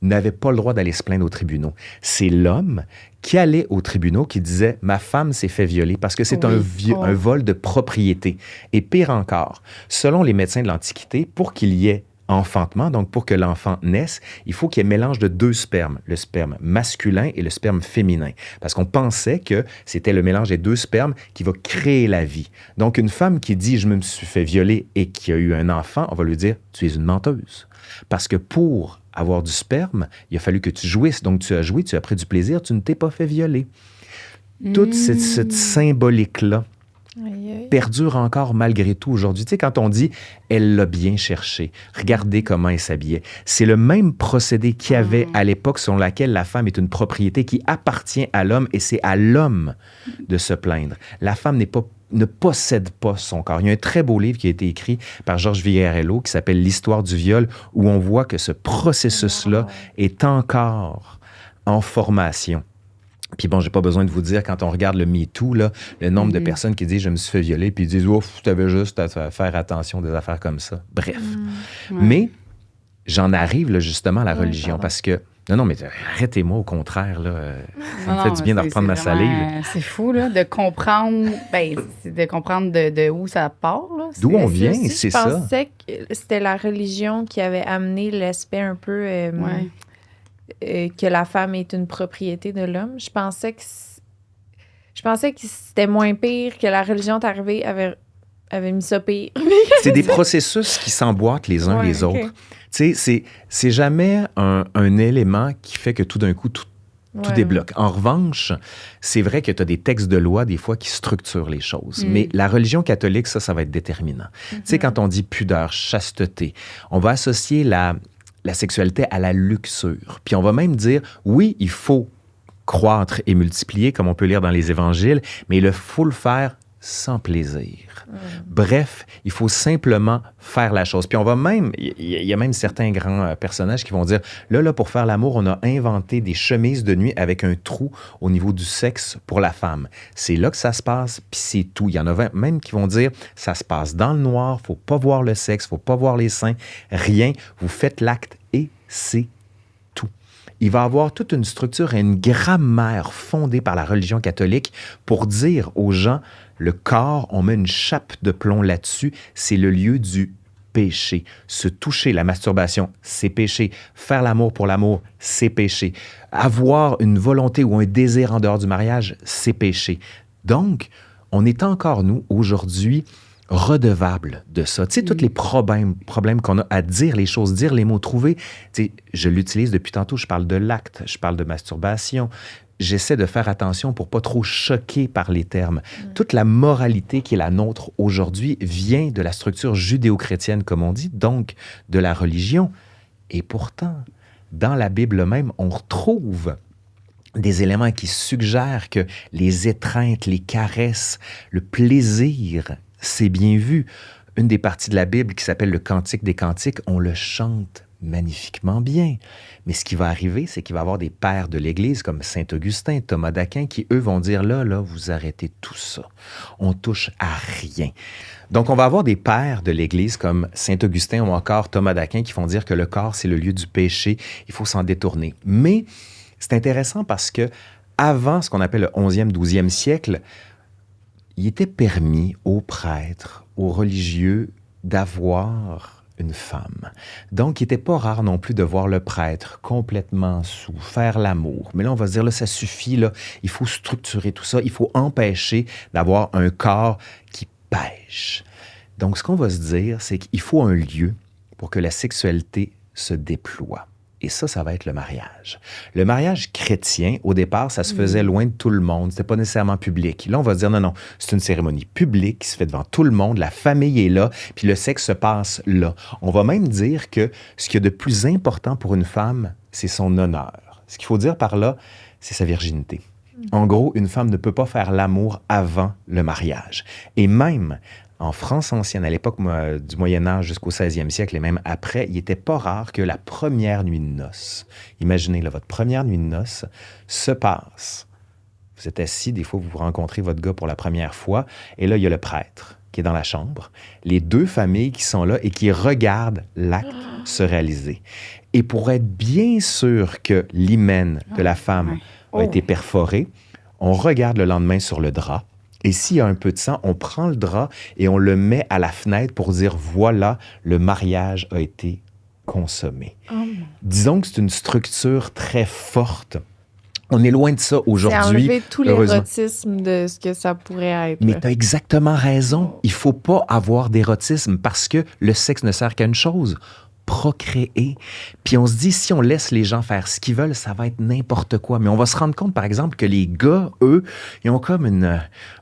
n'avait pas le droit d'aller se plaindre aux tribunaux. C'est l'homme qui allait aux tribunaux qui disait « ma femme s'est fait violer » parce que c'est un vol de propriété. Et pire encore, selon les médecins de l'Antiquité, pour qu'il y ait enfantement, donc pour que l'enfant naisse, il faut qu'il y ait mélange de deux spermes, le sperme masculin et le sperme féminin, parce qu'on pensait que c'était le mélange des deux spermes qui va créer la vie. Donc, une femme qui dit « je me suis fait violer » et qui a eu un enfant, on va lui dire « tu es une menteuse ». Parce que pour avoir du sperme, il a fallu que tu jouisses. Donc, tu as joué, tu as pris du plaisir, tu ne t'es pas fait violer. Toute cette symbolique-là perdure encore malgré tout aujourd'hui. Tu sais, quand on dit « elle l'a bien cherché », regardez comment elle s'habillait. C'est le même procédé qu'il y avait à l'époque selon laquelle la femme est une propriété qui appartient à l'homme et c'est à l'homme de se plaindre. La femme ne possède pas son corps. Il y a un très beau livre qui a été écrit par Georges Vigarello qui s'appelle « L'histoire du viol » où on voit que ce processus-là est encore en formation. Puis bon, j'ai pas besoin de vous dire, quand on regarde le MeToo, là, le nombre de personnes qui disent « je me suis fait violer », puis ils disent « ouf, tu avais juste à faire attention des affaires comme ça ». Bref. Mais j'en arrive là, justement à la religion, parce que... Non, mais arrêtez-moi, au contraire, là. Ça me fait du bien de reprendre ma salive. C'est fou, là, de comprendre, de où ça part, là. D'où on vient, c'est ça. Je pensais que c'était la religion qui avait amené l'aspect un peu... que la femme est une propriété de l'homme. Je pensais que c'était moins pire, que la religion est arrivée, avait mis ça pire. C'est des processus qui s'emboîtent les uns les autres. Tu sais, c'est jamais un élément qui fait que tout d'un coup, tout débloque. En revanche, c'est vrai que tu as des textes de loi, des fois, qui structurent les choses. Mais la religion catholique, ça va être déterminant. Tu sais, quand on dit pudeur, chasteté, on va associer la sexualité à la luxure. Puis on va même dire, oui, il faut croître et multiplier, comme on peut lire dans les évangiles, mais il faut le faire sans plaisir. Bref, il faut simplement faire la chose. Puis on va même, il y a même certains grands personnages qui vont dire, là, pour faire l'amour, on a inventé des chemises de nuit avec un trou au niveau du sexe pour la femme. C'est là que ça se passe, puis c'est tout. Il y en a même qui vont dire, ça se passe dans le noir, faut pas voir le sexe, faut pas voir les seins, rien. Vous faites l'acte et c'est tout. Il va y avoir toute une structure et une grammaire fondée par la religion catholique pour dire aux gens, le corps, on met une chape de plomb là-dessus, c'est le lieu du péché. Se toucher, la masturbation, c'est péché. Faire l'amour pour l'amour, c'est péché. Avoir une volonté ou un désir en dehors du mariage, c'est péché. Donc, on est encore, nous, aujourd'hui, redevable de ça. Tu sais, tous les problèmes qu'on a à dire les choses, dire les mots, trouver. Tu sais, je l'utilise depuis tantôt, je parle de l'acte, je parle de masturbation. J'essaie de faire attention pour pas trop choquer par les termes. Toute la moralité qui est la nôtre aujourd'hui vient de la structure judéo-chrétienne, comme on dit, donc de la religion. Et pourtant, dans la Bible même, on retrouve des éléments qui suggèrent que les étreintes, les caresses, le plaisir, c'est bien vu. Une des parties de la Bible qui s'appelle le Cantique des Cantiques, on le chante magnifiquement bien. Mais ce qui va arriver, c'est qu'il va y avoir des pères de l'Église comme Saint Augustin, Thomas d'Aquin, qui, eux, vont dire, là, vous arrêtez tout ça. On touche à rien. Donc, on va avoir des pères de l'Église comme Saint Augustin ou encore Thomas d'Aquin qui vont dire que le corps, c'est le lieu du péché, il faut s'en détourner. Mais c'est intéressant parce que avant ce qu'on appelle le 11e, 12e siècle, il était permis aux prêtres, aux religieux d'avoir une femme. Donc, il n'était pas rare non plus de voir le prêtre complètement sous, faire l'amour. Mais là, on va se dire, là, ça suffit, là, il faut structurer tout ça, il faut empêcher d'avoir un corps qui pêche. Donc, ce qu'on va se dire, c'est qu'il faut un lieu pour que la sexualité se déploie. Et ça va être le mariage. Le mariage chrétien, au départ, ça se faisait loin de tout le monde. C'était pas nécessairement public. Là, on va se dire, non, c'est une cérémonie publique qui se fait devant tout le monde. La famille est là, puis le sexe se passe là. On va même dire que ce qu'il y a de plus important pour une femme, c'est son honneur. Ce qu'il faut dire par là, c'est sa virginité. En gros, une femme ne peut pas faire l'amour avant le mariage. Et même en France ancienne, à l'époque du Moyen-Âge jusqu'au 16e siècle et même après, il n'était pas rare que la première nuit de noces, imaginez, là, votre première nuit de noces se passe. Vous êtes assis, des fois, vous rencontrez votre gars pour la première fois, et là, il y a le prêtre qui est dans la chambre, les deux familles qui sont là et qui regardent l'acte se réaliser. Et pour être bien sûr que l'hymen de la femme a été perforé, on regarde le lendemain sur le drap. Et s'il y a un peu de sang, on prend le drap et on le met à la fenêtre pour dire, voilà, le mariage a été consommé. Disons que c'est une structure très forte. On est loin de ça aujourd'hui. C'est enlever tout l'érotisme de ce que ça pourrait être. Mais tu as exactement raison. Il ne faut pas avoir d'érotisme parce que le sexe ne sert qu'à une chose, procréer. Puis on se dit, si on laisse les gens faire ce qu'ils veulent, ça va être n'importe quoi. Mais on va se rendre compte, par exemple, que les gars, eux, ils ont comme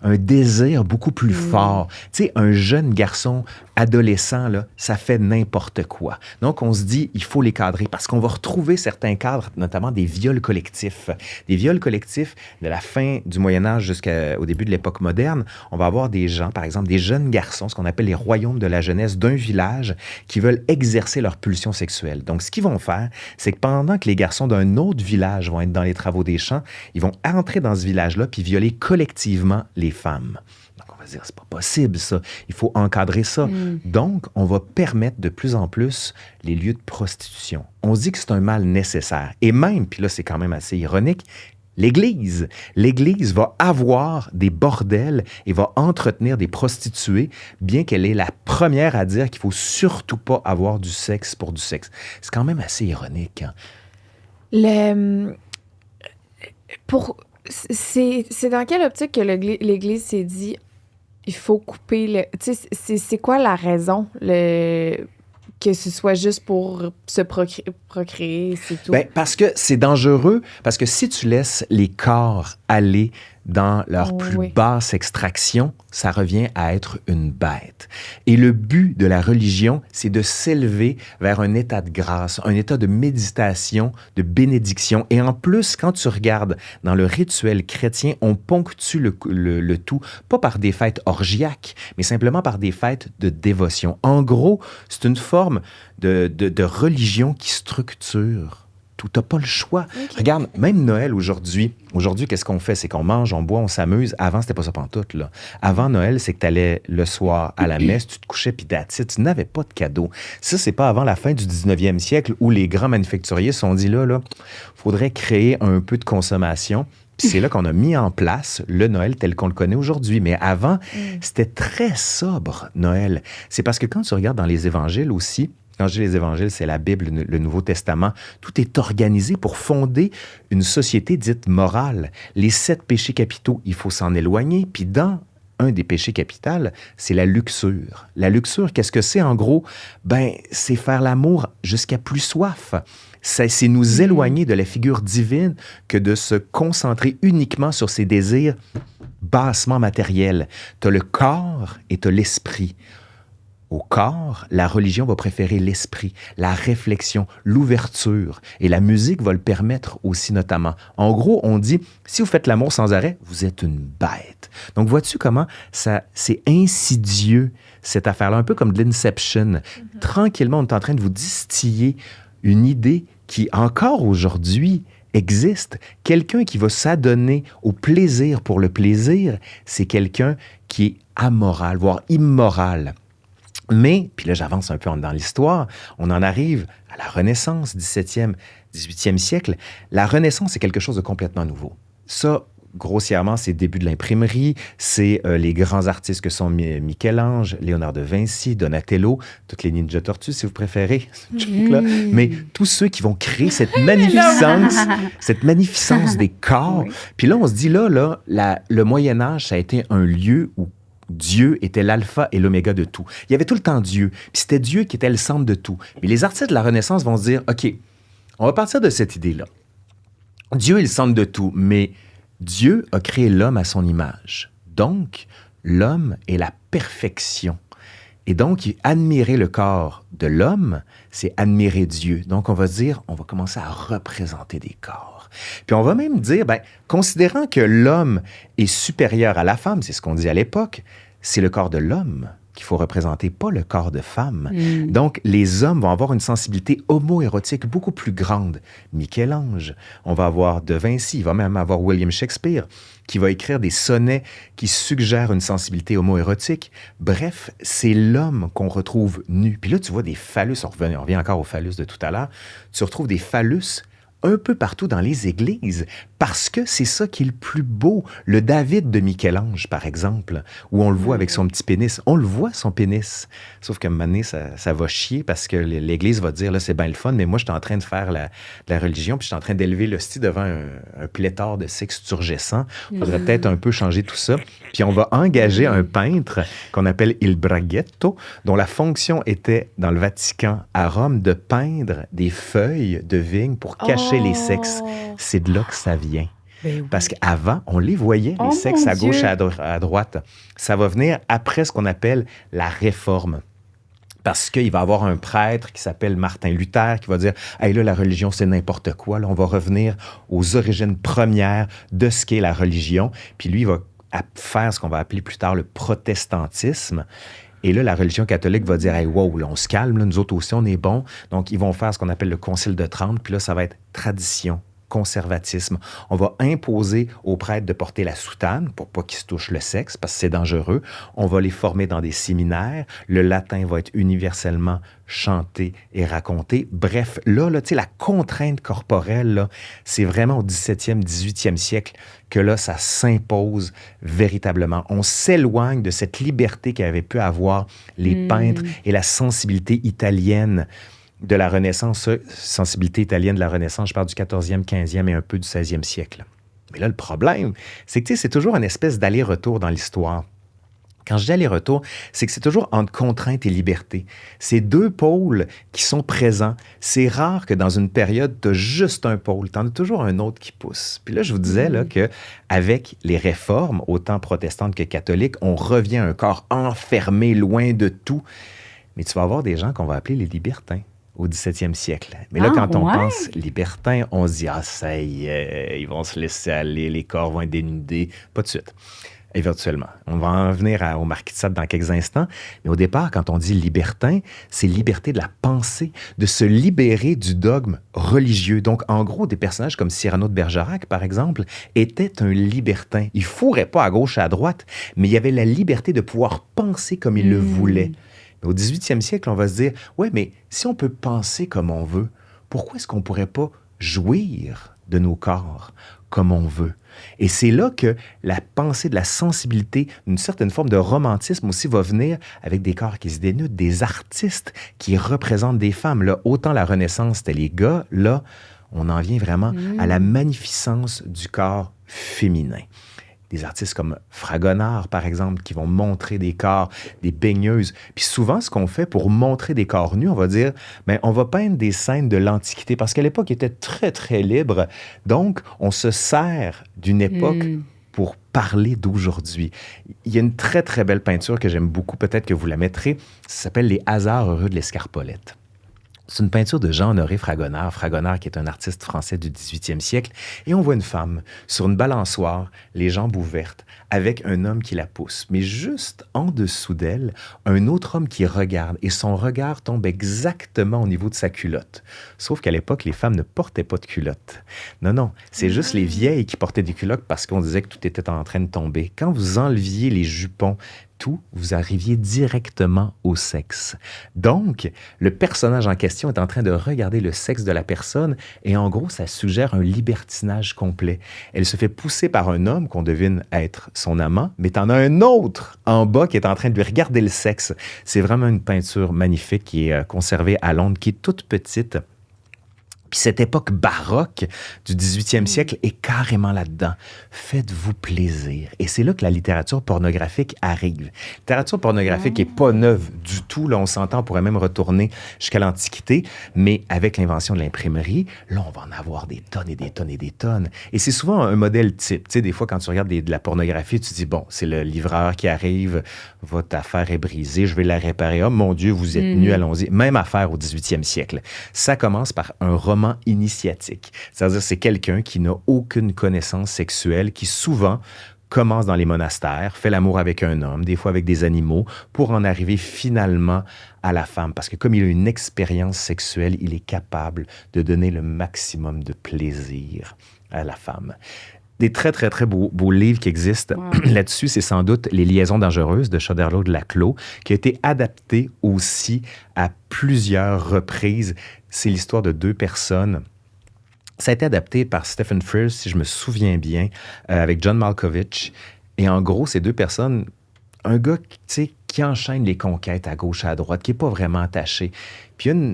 un désir beaucoup plus fort. Tu sais, un jeune garçon adolescent, là, ça fait n'importe quoi. Donc, on se dit, il faut les cadrer parce qu'on va retrouver certains cadres, notamment des viols collectifs. Des viols collectifs de la fin du Moyen-Âge jusqu'au début de l'époque moderne. On va avoir des gens, par exemple, des jeunes garçons, ce qu'on appelle les royaumes de la jeunesse d'un village, qui veulent exercer leur pulsion sexuelle. Donc, ce qu'ils vont faire, c'est que pendant que les garçons d'un autre village vont être dans les travaux des champs, ils vont entrer dans ce village-là puis violer collectivement les femmes. Donc, on va se dire, c'est pas possible, ça. Il faut encadrer ça. Donc, on va permettre de plus en plus les lieux de prostitution. On se dit que c'est un mal nécessaire. Et même, puis là, c'est quand même assez ironique, l'Église va avoir des bordels et va entretenir des prostituées, bien qu'elle est la première à dire qu'il ne faut surtout pas avoir du sexe pour du sexe. C'est quand même assez ironique. Hein? C'est dans quelle optique que l'Église s'est dit il faut couper c'est quoi la raison que ce soit juste pour se procréer, c'est tout? Ben, parce que c'est dangereux, parce que si tu laisses les corps aller dans leur plus basse extraction, ça revient à être une bête. Et le but de la religion, c'est de s'élever vers un état de grâce, un état de méditation, de bénédiction. Et en plus, quand tu regardes dans le rituel chrétien, on ponctue le tout, pas par des fêtes orgiaques, mais simplement par des fêtes de dévotion. En gros, c'est une forme de religion qui structure. Tu n'as pas le choix. Okay. Regarde, même Noël aujourd'hui, qu'est-ce qu'on fait? C'est qu'on mange, on boit, on s'amuse. Avant, c'était pas ça pantoute, là. Avant Noël, c'est que tu allais le soir à la messe, tu te couchais, puis that's it. Tu n'avais pas de cadeau. Ça, c'est pas avant la fin du 19e siècle où les grands manufacturiers se sont dit, là, faudrait créer un peu de consommation. Puis c'est là qu'on a mis en place le Noël tel qu'on le connaît aujourd'hui. Mais avant, c'était très sobre, Noël. C'est parce que quand tu regardes dans les évangiles aussi, quand je dis les évangiles, c'est la Bible, le Nouveau Testament. Tout est organisé pour fonder une société dite morale. Les 7 péchés capitaux, il faut s'en éloigner. Puis dans un des péchés capitaux, c'est la luxure. La luxure, qu'est-ce que c'est en gros? C'est faire l'amour jusqu'à plus soif. C'est nous éloigner de la figure divine que de se concentrer uniquement sur ses désirs bassement matériels. Tu as le corps et tu as l'esprit. Au corps, la religion va préférer l'esprit, la réflexion, l'ouverture. Et la musique va le permettre aussi notamment. En gros, on dit, si vous faites l'amour sans arrêt, vous êtes une bête. Donc, vois-tu comment c'est insidieux, cette affaire-là, un peu comme de l'Inception. Tranquillement, on est en train de vous distiller une idée qui, encore aujourd'hui, existe. Quelqu'un qui va s'adonner au plaisir pour le plaisir, c'est quelqu'un qui est amoral, voire immoral. Mais, puis là, j'avance un peu dans l'histoire, on en arrive à la Renaissance, 17e, 18e siècle. La Renaissance, c'est quelque chose de complètement nouveau. Ça, grossièrement, c'est le début de l'imprimerie, c'est les grands artistes que sont Michel-Ange, Léonard de Vinci, Donatello, toutes les Ninja Tortues, si vous préférez, là. Mais tous ceux qui vont créer cette magnificence des corps. Oui. Puis là, on se dit, le Moyen-Âge, ça a été un lieu où Dieu était l'alpha et l'oméga de tout. Il y avait tout le temps Dieu, puis c'était Dieu qui était le centre de tout. Mais les artistes de la Renaissance vont se dire, OK, on va partir de cette idée-là. Dieu est le centre de tout, mais Dieu a créé l'homme à son image. Donc, l'homme est la perfection. Et donc, admirer le corps de l'homme, c'est admirer Dieu. Donc, on va se dire, on va commencer à représenter des corps. Puis on va même dire, considérant que l'homme est supérieur à la femme, c'est ce qu'on dit à l'époque, c'est le corps de l'homme qu'il faut représenter, pas le corps de femme. Donc, les hommes vont avoir une sensibilité homo-érotique beaucoup plus grande. Michel-Ange, on va avoir De Vinci, il va même avoir William Shakespeare, qui va écrire des sonnets qui suggèrent une sensibilité homo-érotique. Bref, c'est l'homme qu'on retrouve nu. Puis là, tu vois des phallus, on revient encore au phallus de tout à l'heure, tu retrouves des phallus un peu partout dans les églises, parce que c'est ça qui est le plus beau. Le David de Michel-Ange, par exemple, où on le voit avec son petit pénis. On le voit, son pénis. Sauf qu'à un moment donné, ça va chier parce que l'Église va dire, là, c'est bien le fun, mais moi, je suis en train de faire de la religion, puis je suis en train d'élever l'hostie devant un pléthore de sexe turgescent. Il faudrait peut-être un peu changer tout ça. Puis on va engager un peintre qu'on appelle Il Braghetto, dont la fonction était, dans le Vatican, à Rome, de peindre des feuilles de vigne pour cacher les sexes. C'est de là que ça vient. Oui. Parce qu'avant, on les voyait, les sexes à gauche et à droite. Ça va venir après ce qu'on appelle la Réforme. Parce qu'il va y avoir un prêtre qui s'appelle Martin Luther qui va dire « Hey, là, la religion, c'est n'importe quoi. Là, on va revenir aux origines premières de ce qu'est la religion. » Puis lui, il va faire ce qu'on va appeler plus tard le protestantisme. Et là, la religion catholique va dire hey, « Wow, là, on se calme, là, nous autres aussi, on est bons. » Donc, ils vont faire ce qu'on appelle le Concile de Trente. Puis là, ça va être tradition, conservatisme. On va imposer aux prêtres de porter la soutane pour pas qu'ils se touchent le sexe parce que c'est dangereux. On va les former dans des séminaires. Le latin va être universellement chanté et raconté. Bref, là tu sais, la contrainte corporelle, là, c'est vraiment au 17e, 18e siècle que là, ça s'impose véritablement. On s'éloigne de cette liberté qu'avaient pu avoir les peintres et la sensibilité italienne de la Renaissance, sensibilité italienne de la Renaissance, je parle du 14e, 15e et un peu du 16e siècle. Mais là, le problème, c'est que c'est toujours une espèce d'aller-retour dans l'histoire. Quand je dis aller-retour, c'est que c'est toujours entre contrainte et liberté. C'est deux pôles qui sont présents. C'est rare que dans une période, tu as juste un pôle. Tu en as toujours un autre qui pousse. Puis là, je vous disais là, qu'avec les réformes, autant protestantes que catholiques, on revient à un corps enfermé, loin de tout. Mais tu vas avoir des gens qu'on va appeler les libertins au 17e siècle. Mais là, quand on pense libertin, on se dit « Ah, ça y est, ils vont se laisser aller, les corps vont être dénudés. » Pas de suite. Éventuellement. On va en venir au Marquis de Sade dans quelques instants. Mais au départ, quand on dit libertin, c'est liberté de la pensée, de se libérer du dogme religieux. Donc, en gros, des personnages comme Cyrano de Bergerac, par exemple, étaient un libertin. Il ne fourrait pas à gauche et à droite, mais il y avait la liberté de pouvoir penser comme il le voulait. Au 18e siècle, on va se dire, ouais, mais si on peut penser comme on veut, pourquoi est-ce qu'on ne pourrait pas jouir de nos corps comme on veut? Et c'est là que la pensée de la sensibilité, une certaine forme de romantisme aussi va venir avec des corps qui se dénudent, des artistes qui représentent des femmes. Là, autant la Renaissance, c'était les gars, là, on en vient vraiment à la magnificence du corps féminin. des artistes comme Fragonard, par exemple, qui vont montrer des corps, des baigneuses. Puis souvent, ce qu'on fait pour montrer des corps nus, on va dire, bien, on va peindre des scènes de l'Antiquité, parce qu'à l'époque, il était très, très libre. Donc, on se sert d'une époque pour parler d'aujourd'hui. Il y a une très, très belle peinture que j'aime beaucoup, peut-être que vous la mettrez, ça s'appelle « Les hasards heureux de l'Escarpolette ». C'est une peinture de Jean-Honoré Fragonard. Fragonard qui est un artiste français du 18e siècle. Et on voit une femme sur une balançoire, les jambes ouvertes, avec un homme qui la pousse. Mais juste en dessous d'elle, un autre homme qui regarde. Et son regard tombe exactement au niveau de sa culotte. Sauf qu'à l'époque, les femmes ne portaient pas de culotte. Non, non. C'est juste les vieilles qui portaient des culottes parce qu'on disait que tout était en train de tomber. Quand vous enleviez les jupons, vous arriviez directement au sexe. Donc, le personnage en question est en train de regarder le sexe de la personne et en gros, ça suggère un libertinage complet. Elle se fait pousser par un homme qu'on devine être son amant, mais t'en as un autre en bas qui est en train de lui regarder le sexe. C'est vraiment une peinture magnifique qui est conservée à Londres, qui est toute petite. Puis cette époque baroque du 18e siècle est carrément là-dedans. Faites-vous plaisir. Et c'est là que la littérature pornographique arrive. La littérature pornographique n'est pas neuve du tout. Là, on s'entend, on pourrait même retourner jusqu'à l'Antiquité. Mais avec l'invention de l'imprimerie, là, on va en avoir des tonnes et des tonnes et des tonnes. Et c'est souvent un modèle type. Tu sais, des fois, quand tu regardes de la pornographie, tu te dis, bon, c'est le livreur qui arrive, votre affaire est brisée, je vais la réparer. Oh mon Dieu, vous êtes nus, allons-y. Même affaire au 18e siècle. Ça commence par un roman initiatique. C'est-à-dire, c'est quelqu'un qui n'a aucune connaissance sexuelle, qui souvent commence dans les monastères, fait l'amour avec un homme, des fois avec des animaux, pour en arriver finalement à la femme. Parce que comme il a une expérience sexuelle, il est capable de donner le maximum de plaisir à la femme. Des très, très, très beaux livres qui existent là-dessus, c'est sans doute Les liaisons dangereuses de Choderlos de Laclos, qui a été adapté aussi à plusieurs reprises. C'est l'histoire de deux personnes. Ça a été adapté par Stephen Frears, si je me souviens bien, avec John Malkovich. Et en gros, ces deux personnes, un gars qui enchaîne les conquêtes à gauche, à droite, qui n'est pas vraiment attaché. Puis il y a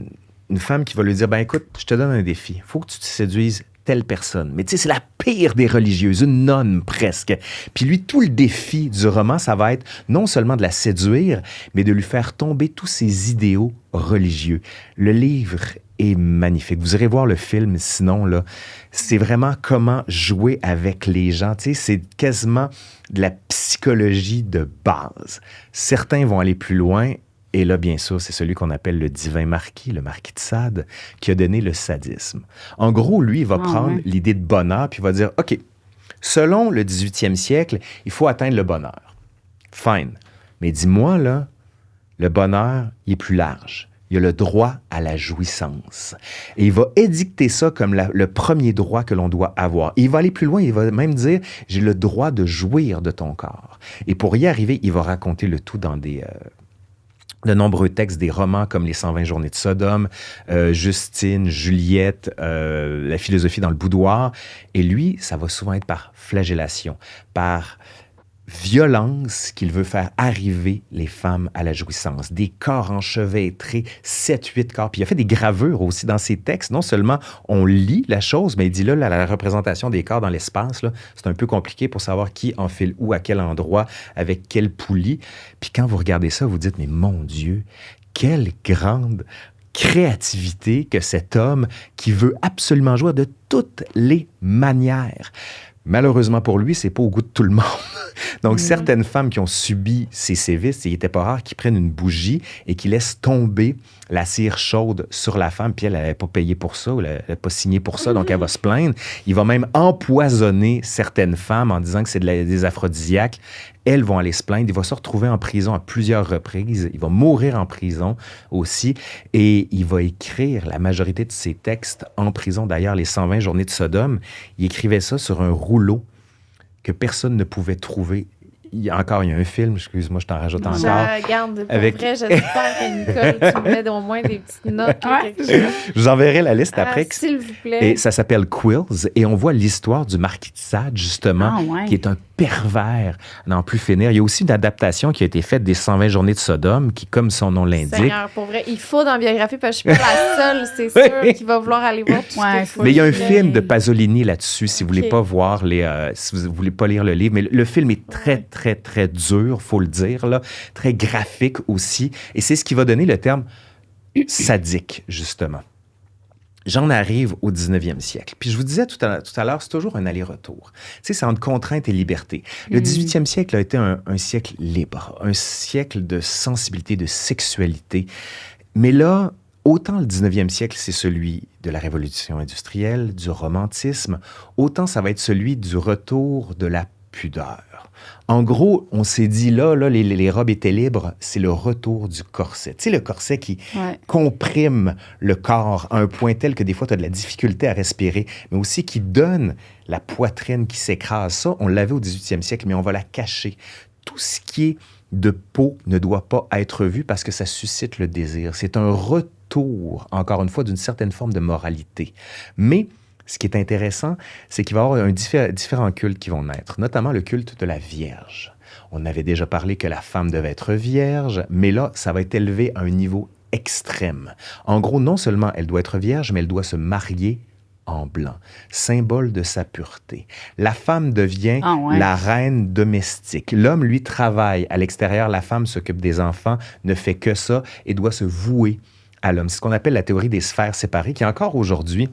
une femme qui va lui dire, ben écoute, je te donne un défi. Il faut que tu te séduises telle personne. Mais tu sais, c'est la pire des religieuses, une nonne presque. Puis lui, tout le défi du roman, ça va être non seulement de la séduire, mais de lui faire tomber tous ses idéaux religieux. Le livre est magnifique. Vous irez voir le film, sinon, là, c'est vraiment comment jouer avec les gens. Tu sais, c'est quasiment de la psychologie de base. Certains vont aller plus loin. Et là, bien sûr, c'est celui qu'on appelle le divin marquis, le marquis de Sade, qui a donné le sadisme. En gros, lui, il va prendre l'idée de bonheur, puis il va dire, OK, selon le 18e siècle, il faut atteindre le bonheur. Fine. Mais dis-moi, là, le bonheur, il est plus large. Il y a le droit à la jouissance. Et il va édicter ça comme le premier droit que l'on doit avoir. Et il va aller plus loin, il va même dire, j'ai le droit de jouir de ton corps. Et pour y arriver, il va raconter le tout dans de nombreux textes, des romans comme Les 120 journées de Sodome, Justine, Juliette, La philosophie dans le boudoir. Et lui, ça va souvent être par flagellation, par violence qu'il veut faire arriver les femmes à la jouissance. Des corps enchevêtrés, 7-8 corps. Puis il a fait des gravures aussi dans ses textes. Non seulement on lit la chose, mais il dit là, la représentation des corps dans l'espace, là, c'est un peu compliqué pour savoir qui enfile où, à quel endroit, avec quelle poulie. Puis quand vous regardez ça, vous dites, mais mon Dieu, quelle grande créativité que cet homme qui veut absolument jouer de toutes les manières. Malheureusement pour lui, c'est pas au goût de tout le monde. Donc, certaines femmes qui ont subi ces sévices, il n'était pas rare qu'ils prennent une bougie et qu'ils laissent tomber la cire chaude sur la femme, puis elle n'avait pas payé pour ça, ou elle n'avait pas signé pour ça, donc elle va se plaindre. Il va même empoisonner certaines femmes en disant que c'est des aphrodisiaques. Elles vont aller se plaindre. Il va se retrouver en prison à plusieurs reprises. Il va mourir en prison aussi. Et il va écrire la majorité de ses textes en prison. D'ailleurs, les 120 journées de Sodome, il écrivait ça sur un rouleau que personne ne pouvait trouver. Il y a un film, excuse-moi, je t'en rajoute encore. Regarde, pour vrai, j'espère que Nicole, tu me mets au moins des petites notes. Je vous enverrai la liste après. S'il vous plaît. Et ça s'appelle Quills. Et on voit l'histoire du marquis de Sade, justement, qui est un pervers à n'en plus finir. Il y a aussi une adaptation qui a été faite des 120 journées de Sodome, qui, comme son nom l'indique... Seigneur, pour vrai, il faut dans la biographie, parce que je suis pas la seule, c'est sûr, qui va vouloir aller voir tout ce que Mais il y a un fait. film de Pasolini là-dessus, si vous voulez Ok. pas voir si vous voulez pas lire le livre. Mais le film est très, très, très dur, faut le dire, là. Très graphique aussi. Et c'est ce qui va donner le terme sadique, justement. J'en arrive au 19e siècle. Puis je vous disais tout à l'heure, c'est toujours un aller-retour. Tu sais, c'est entre contrainte et liberté. Le 18e siècle a été un siècle libre, un siècle de sensibilité, de sexualité. Mais là, autant le 19e siècle, c'est celui de la révolution industrielle, du romantisme, autant ça va être celui du retour de la pudeur. En gros, on s'est dit, là les robes étaient libres, c'est le retour du corset. Tu sais, le corset qui comprime le corps à un point tel que des fois, tu as de la difficulté à respirer, mais aussi qui donne la poitrine qui s'écrase. Ça, on l'avait au 18e siècle, mais on va la cacher. Tout ce qui est de peau ne doit pas être vu parce que ça suscite le désir. C'est un retour, encore une fois, d'une certaine forme de moralité. Mais ce qui est intéressant, c'est qu'il va y avoir différents cultes qui vont naître, notamment le culte de la Vierge. On avait déjà parlé que la femme devait être vierge, mais là, ça va être élevé à un niveau extrême. En gros, non seulement elle doit être vierge, mais elle doit se marier en blanc, symbole de sa pureté. La femme devient la reine domestique. L'homme, lui, travaille à l'extérieur. La femme s'occupe des enfants, ne fait que ça et doit se vouer à l'homme. C'est ce qu'on appelle la théorie des sphères séparées, qui encore aujourd'hui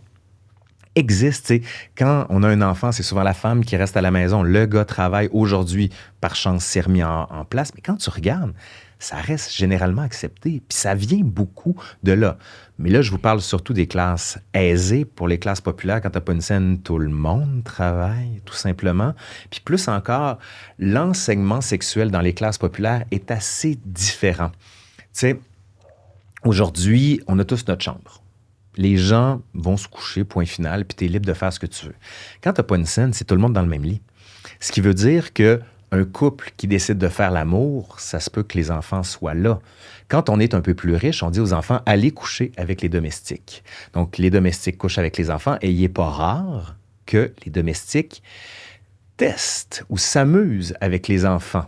existe. T'sais. Quand on a un enfant, c'est souvent la femme qui reste à la maison. Le gars travaille. Aujourd'hui, par chance, c'est remis en place. Mais quand tu regardes, ça reste généralement accepté. Puis ça vient beaucoup de là. Mais là, je vous parle surtout des classes aisées. Pour les classes populaires, quand tu n'as pas une scène, tout le monde travaille, tout simplement. Puis plus encore, l'enseignement sexuel dans les classes populaires est assez différent. Tu sais, aujourd'hui, on a tous notre chambre. Les gens vont se coucher, point final, puis tu es libre de faire ce que tu veux. Quand tu n'as pas une scène, c'est tout le monde dans le même lit. Ce qui veut dire qu'un couple qui décide de faire l'amour, ça se peut que les enfants soient là. Quand on est un peu plus riche, on dit aux enfants, allez coucher avec les domestiques. Donc, les domestiques couchent avec les enfants et il n'est pas rare que les domestiques testent ou s'amusent avec les enfants.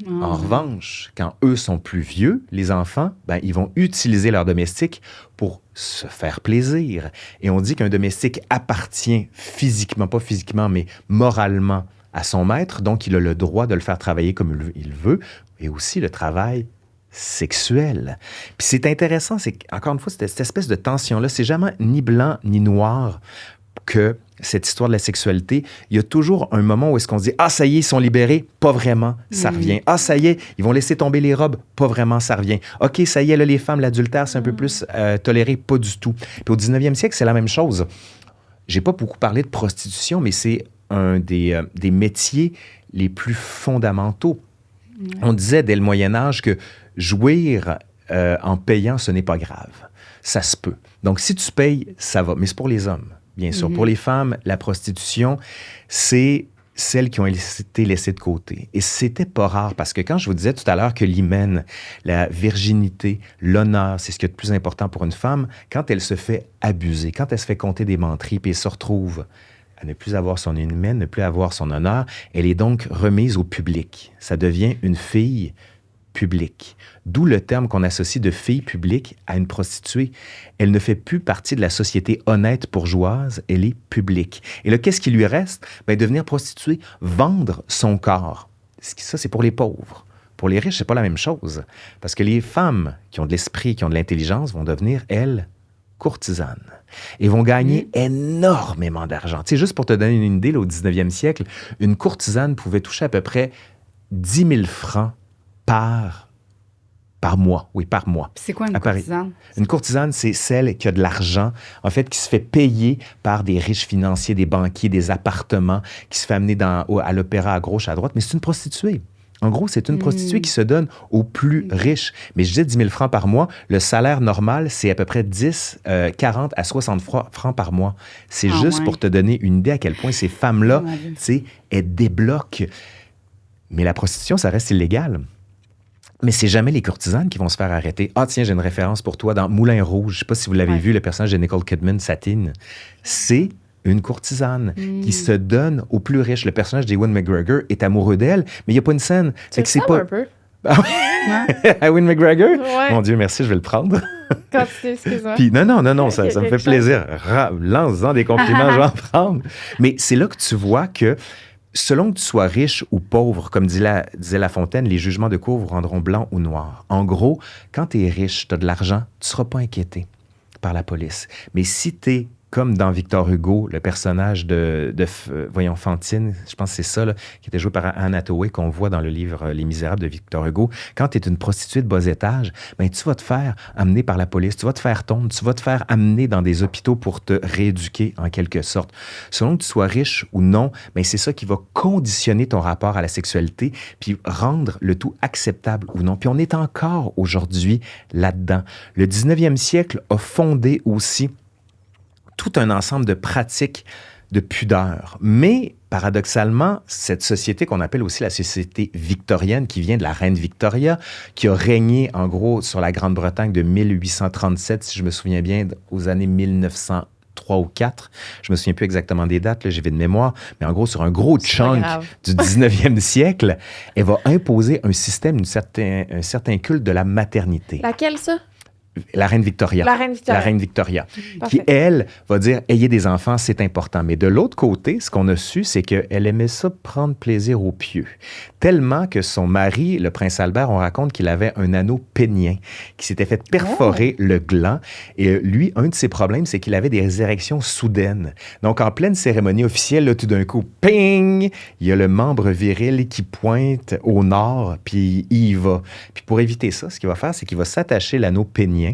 En revanche, quand eux sont plus vieux, les enfants, ils vont utiliser leur domestique pour se faire plaisir. Et on dit qu'un domestique appartient physiquement, pas physiquement, mais moralement à son maître, donc il a le droit de le faire travailler comme il veut, et aussi le travail sexuel. Puis c'est intéressant, c'est qu'encore une fois, cette espèce de tension-là, c'est jamais ni blanc ni noir que cette histoire de la sexualité, il y a toujours un moment où est-ce qu'on se dit « Ah, ça y est, ils sont libérés. » Pas vraiment, ça revient. « Ah, ça y est, ils vont laisser tomber les robes. » Pas vraiment, ça revient. « OK, ça y est, là, les femmes, l'adultère, c'est un peu plus toléré. » Pas du tout. Puis au 19e siècle, c'est la même chose. J'ai pas beaucoup parlé de prostitution, mais c'est un des métiers les plus fondamentaux. On disait dès le Moyen Âge que jouir en payant, ce n'est pas grave. Ça se peut. Donc, si tu payes, ça va. Mais c'est pour les hommes. Bien sûr. Pour les femmes, la prostitution, c'est celles qui ont été laissées de côté. Et c'était pas rare, parce que quand je vous disais tout à l'heure que l'hymen, la virginité, l'honneur, c'est ce qui est le plus important pour une femme, quand elle se fait abuser, quand elle se fait compter des menteries, puis elle se retrouve à ne plus avoir son hymen, ne plus avoir son honneur, elle est donc remise au public. Ça devient une fille publique. D'où le terme qu'on associe de fille publique à une prostituée. Elle ne fait plus partie de la société honnête bourgeoise, elle est publique. Et là, qu'est-ce qui lui reste? Devenir prostituée, vendre son corps. Ça, c'est pour les pauvres. Pour les riches, c'est pas la même chose. Parce que les femmes qui ont de l'esprit, qui ont de l'intelligence, vont devenir, elles, courtisanes. Et vont gagner énormément d'argent. Tu sais, juste pour te donner une idée, là, au 19e siècle, une courtisane pouvait toucher à peu près 10 000 francs par mois. Oui, par mois. C'est quoi une courtisane? Une courtisane, c'est celle qui a de l'argent, en fait, qui se fait payer par des riches financiers, des banquiers, des appartements, qui se fait amener à l'opéra à gauche, à droite, mais c'est une prostituée. En gros, c'est une prostituée qui se donne aux plus riches. Mais je dis 10 000 francs par mois. Le salaire normal, c'est à peu près 40 à 60 francs par mois. C'est juste pour te donner une idée à quel point ces femmes-là, tu sais, elles débloquent. Mais la prostitution, ça reste illégal. Mais c'est jamais les courtisanes qui vont se faire arrêter. Ah, tiens, j'ai une référence pour toi dans Moulin Rouge. Je ne sais pas si vous l'avez vu, le personnage de Nicole Kidman, Satine. C'est une courtisane qui se donne aux plus riches. Le personnage d'Ewan McGregor est amoureux d'elle, mais il n'y a pas une scène. Tu le sens un peu? Ewan McGregor? Ouais. Mon Dieu, merci, je vais le prendre. Continue, excuse-moi. Puis non, ça me fait quelque plaisir. Lance-en des compliments, je vais en prendre. Mais c'est là que tu vois que selon que tu sois riche ou pauvre, comme disait La Fontaine, les jugements de cour vous rendront blanc ou noir. En gros, quand tu es riche, tu as de l'argent, tu ne seras pas inquiété par la police. Mais si tu es comme dans Victor Hugo, le personnage de Fantine, je pense que c'est ça, là, qui était joué par Anne Hathaway, qu'on voit dans le livre Les Misérables de Victor Hugo. Quand tu es une prostituée de bas étage, ben, tu vas te faire amener par la police, tu vas te faire tondre, tu vas te faire amener dans des hôpitaux pour te rééduquer en quelque sorte. Selon que tu sois riche ou non, ben, c'est ça qui va conditionner ton rapport à la sexualité, puis rendre le tout acceptable ou non. Puis on est encore aujourd'hui là-dedans. Le 19e siècle a fondé aussi tout un ensemble de pratiques de pudeur. Mais, paradoxalement, cette société qu'on appelle aussi la société victorienne, qui vient de la reine Victoria, qui a régné, en gros, sur la Grande-Bretagne de 1837, si je me souviens bien, aux années 1903 ou 4. Je me souviens plus exactement des dates, là, j'ai de mémoire, mais en gros, sur un gros chunk du 19e siècle, elle va imposer un système, un certain culte de la maternité. Laquelle, ça? La reine Victoria. La reine Victoria. La reine Victoria. Parfait. Qui, elle, va dire « ayez des enfants, c'est important ». Mais de l'autre côté, ce qu'on a su, c'est qu'elle aimait ça prendre plaisir aux pieux. Tellement que son mari, le prince Albert, on raconte qu'il avait un anneau pénien qui s'était fait perforer le gland. Et lui, un de ses problèmes, c'est qu'il avait des érections soudaines. Donc, en pleine cérémonie officielle, là, tout d'un coup, ping! Il y a le membre viril qui pointe au nord, puis il y va. Puis pour éviter ça, ce qu'il va faire, c'est qu'il va s'attacher l'anneau pénien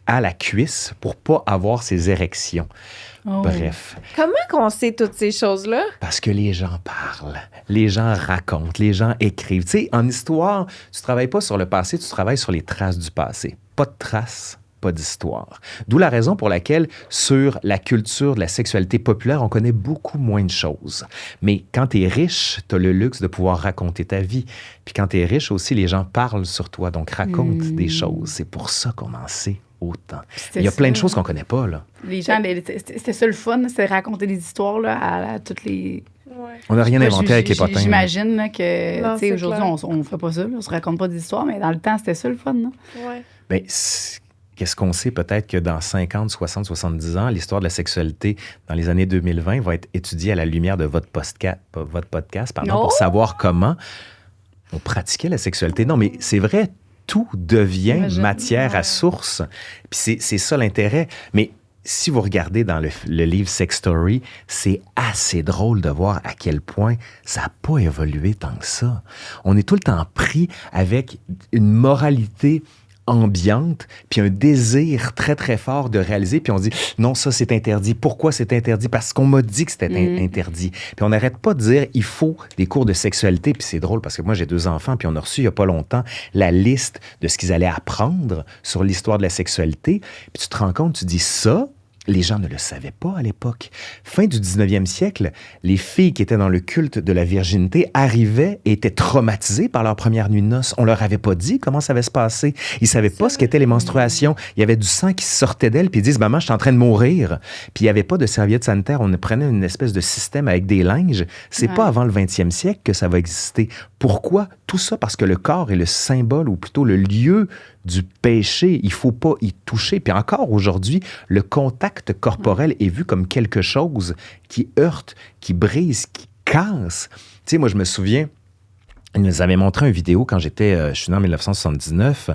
à la cuisse pour pas avoir ses érections. Oh. Bref. Comment qu'on sait toutes ces choses-là? Parce que les gens parlent, les gens racontent, les gens écrivent. Tu sais, en histoire, tu travailles pas sur le passé, tu travailles sur les traces du passé. Pas de traces, pas d'histoire. D'où la raison pour laquelle, sur la culture de la sexualité populaire, on connaît beaucoup moins de choses. Mais quand tu es riche, tu as le luxe de pouvoir raconter ta vie. Puis quand tu es riche aussi, les gens parlent sur toi, donc racontent des choses. C'est pour ça qu'on en sait autant. Il y a plein de choses qu'on connaît pas, là. Les gens, c'était ça le fun, c'est raconter des histoires là, à toutes les... Ouais. On n'a rien inventé avec les potins. J'imagine là, que Non, tu sais, c'est aujourd'hui, clair. on ne fait pas ça, là, on se raconte pas des histoires, mais dans le temps, c'était ça le fun. Non? Ouais. Bien, qu'est-ce qu'on sait? Peut-être que dans 50, 60, 70 ans, l'histoire de la sexualité dans les années 2020 va être étudiée à la lumière de votre podcast pour savoir comment on pratiquait la sexualité. Non, mais c'est vrai, tout devient matière à source. Puis c'est ça l'intérêt. Mais si vous regardez dans le livre Sex Story, c'est assez drôle de voir à quel point ça n'a pas évolué tant que ça. On est tout le temps pris avec une moralité ambiante, puis un désir très, très fort de réaliser, puis on dit « Non, ça, c'est interdit. Pourquoi c'est interdit? Parce qu'on m'a dit que c'était interdit. » Puis on n'arrête pas de dire « Il faut des cours de sexualité. » Puis c'est drôle, parce que moi, j'ai 2 enfants, puis on a reçu, il n'y a pas longtemps, la liste de ce qu'ils allaient apprendre sur l'histoire de la sexualité. Puis tu te rends compte, tu dis « Ça, les gens ne le savaient pas à l'époque. » Fin du 19e siècle, les filles qui étaient dans le culte de la virginité arrivaient et étaient traumatisées par leur première nuit de noces. On leur avait pas dit comment ça allait se passer. Ils savaient pas ce qu'étaient les menstruations. Il y avait du sang qui sortait d'elles, puis ils disent « Maman, je suis en train de mourir. » Puis il n'y avait pas de serviette sanitaire. On prenait une espèce de système avec des linges. C'est pas avant le 20e siècle que ça va exister. Pourquoi? Tout ça parce que le corps est le symbole, ou plutôt le lieu du péché. Il faut pas y toucher. Puis encore aujourd'hui, le contact corporel est vu comme quelque chose qui heurte, qui brise, qui casse. Tu sais, moi, je me souviens, ils nous avaient montré une vidéo quand je suis né en 1979,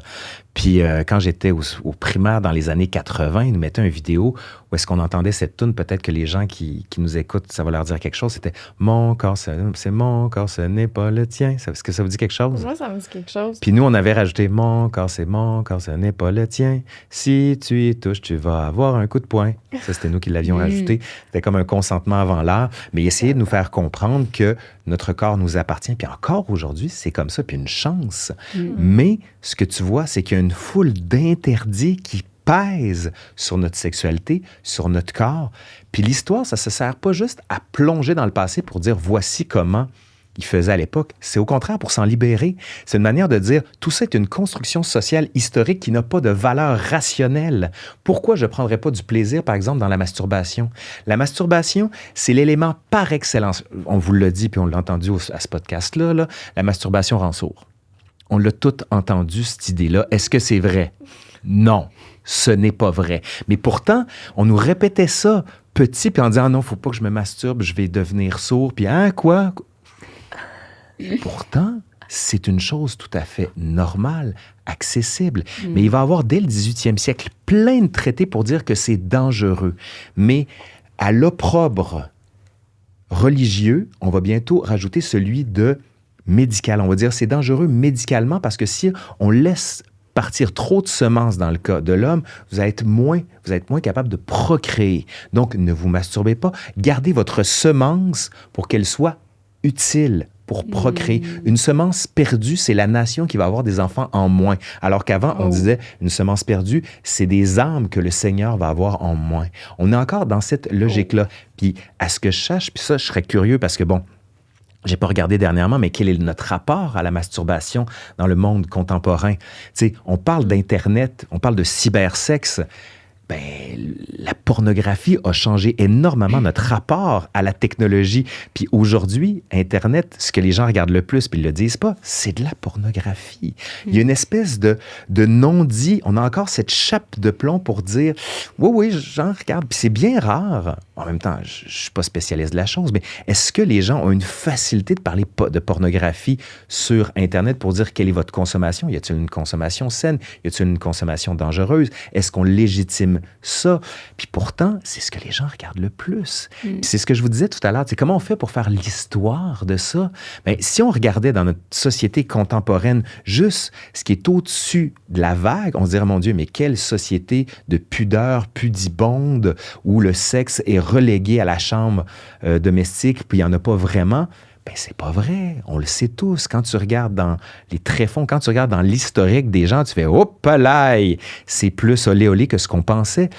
puis quand j'étais au primaire dans les années 80, ils nous mettaient une vidéo où est-ce qu'on entendait cette toune, peut-être que les gens qui nous écoutent, ça va leur dire quelque chose, c'était « Mon corps, c'est mon corps, ce n'est pas le tien ». Est-ce que ça vous dit quelque chose? Moi, ça me dit quelque chose. Puis nous, on avait rajouté « Mon corps, ce n'est pas le tien. Si tu y touches, tu vas avoir un coup de poing ». Ça, c'était nous qui l'avions rajouté. C'était comme un consentement avant l'heure, mais essayer de nous faire comprendre que notre corps nous appartient. Puis encore aujourd'hui, c'est comme ça, puis une chance. Mais ce que tu vois, c'est qu'il y a une foule d'interdits qui pèsent sur notre sexualité, sur notre corps. Puis l'histoire, ça ne se sert pas juste à plonger dans le passé pour dire « voici comment qu'ils faisaient à l'époque. C'est au contraire pour s'en libérer. C'est une manière de dire, tout ça est une construction sociale historique qui n'a pas de valeur rationnelle. Pourquoi je ne prendrais pas du plaisir, par exemple, dans la masturbation? La masturbation, c'est l'élément par excellence. On vous l'a dit, puis on l'a entendu à ce podcast-là, là, la masturbation rend sourd. On l'a tout entendu, cette idée-là. Est-ce que c'est vrai? Non, ce n'est pas vrai. Mais pourtant, on nous répétait ça petit, puis en disant, ah non, il ne faut pas que je me masturbe, je vais devenir sourd, puis hein, quoi? Pourtant, c'est une chose tout à fait normale, accessible. Mais il va y avoir, dès le 18e siècle, plein de traités pour dire que c'est dangereux. Mais à l'opprobre religieux, on va bientôt rajouter celui de médical. On va dire c'est dangereux médicalement parce que si on laisse partir trop de semences dans le cas de l'homme, vous êtes moins capable de procréer. Donc, ne vous masturbez pas. Gardez votre semence pour qu'elle soit utile pour procréer. Une semence perdue, c'est la nation qui va avoir des enfants en moins. Alors qu'avant, on disait, une semence perdue, c'est des âmes que le Seigneur va avoir en moins. On est encore dans cette logique-là. Puis, à ce que je sache, puis ça, je serais curieux parce que, bon, j'ai pas regardé dernièrement, mais quel est notre rapport à la masturbation dans le monde contemporain? Tu sais, on parle d'Internet, on parle de cybersexe. Ben, la pornographie a changé énormément notre rapport à la technologie. Puis aujourd'hui, Internet, ce que les gens regardent le plus, puis ils le disent pas, c'est de la pornographie. Il y a une espèce de non-dit. On a encore cette chape de plomb pour dire, oui, j'en regarde. Puis c'est bien rare. En même temps, je suis pas spécialiste de la chose, mais est-ce que les gens ont une facilité de parler de pornographie sur Internet pour dire quelle est votre consommation? Y a-t-il une consommation saine? Y a-t-il une consommation dangereuse? Est-ce qu'on légitime ça? Puis pourtant, c'est ce que les gens regardent le plus. C'est ce que je vous disais tout à l'heure. C'est comment on fait pour faire l'histoire de ça? Bien, si on regardait dans notre société contemporaine juste ce qui est au-dessus de la vague, on se dirait, mon Dieu, mais quelle société de pudeur pudibonde où le sexe est relégué à la chambre domestique, puis il n'y en a pas vraiment. Ben, c'est pas vrai. On le sait tous. Quand tu regardes dans les tréfonds, quand tu regardes dans l'historique des gens, tu fais « Hop là! C'est plus olé olé que ce qu'on pensait. »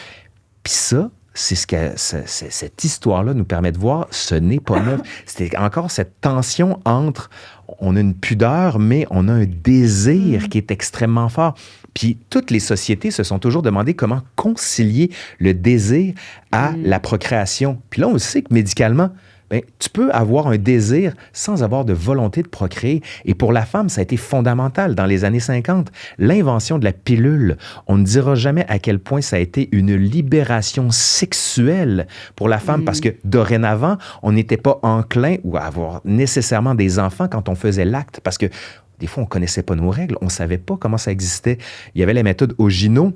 Puis ça, c'est ce que cette histoire-là nous permet de voir. Ce n'est pas neuf. C'était encore cette tension entre on a une pudeur, mais on a un désir qui est extrêmement fort. Puis toutes les sociétés se sont toujours demandé comment concilier le désir à la procréation. Puis là, on sait que médicalement, bien, tu peux avoir un désir sans avoir de volonté de procréer. Et pour la femme, ça a été fondamental. Dans les années 50, l'invention de la pilule, on ne dira jamais à quel point ça a été une libération sexuelle pour la femme, parce que dorénavant, on n'était pas enclin ou à avoir nécessairement des enfants quand on faisait l'acte, parce que des fois, on ne connaissait pas nos règles, on ne savait pas comment ça existait. Il y avait la méthode Ogino,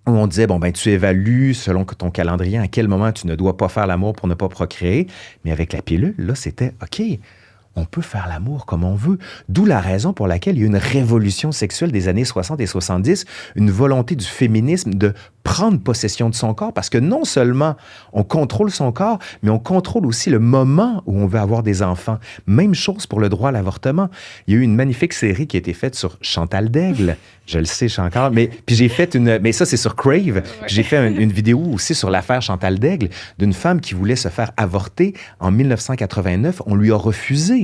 où on disait, bon, ben, tu évalues selon ton calendrier à quel moment tu ne dois pas faire l'amour pour ne pas procréer. Mais avec la pilule, là, c'était, OK, on peut faire l'amour comme on veut. D'où la raison pour laquelle il y a eu une révolution sexuelle des années 60 et 70, une volonté du féminisme de prendre possession de son corps, parce que non seulement on contrôle son corps, mais on contrôle aussi le moment où on veut avoir des enfants. Même chose pour le droit à l'avortement. Il y a eu une magnifique série qui a été faite sur Chantal Daigle. Je le sais, je suis encore... Mais puis j'ai fait mais ça, c'est sur Crave. Ouais. J'ai fait une vidéo aussi sur l'affaire Chantal Daigle, d'une femme qui voulait se faire avorter en 1989. On lui a refusé.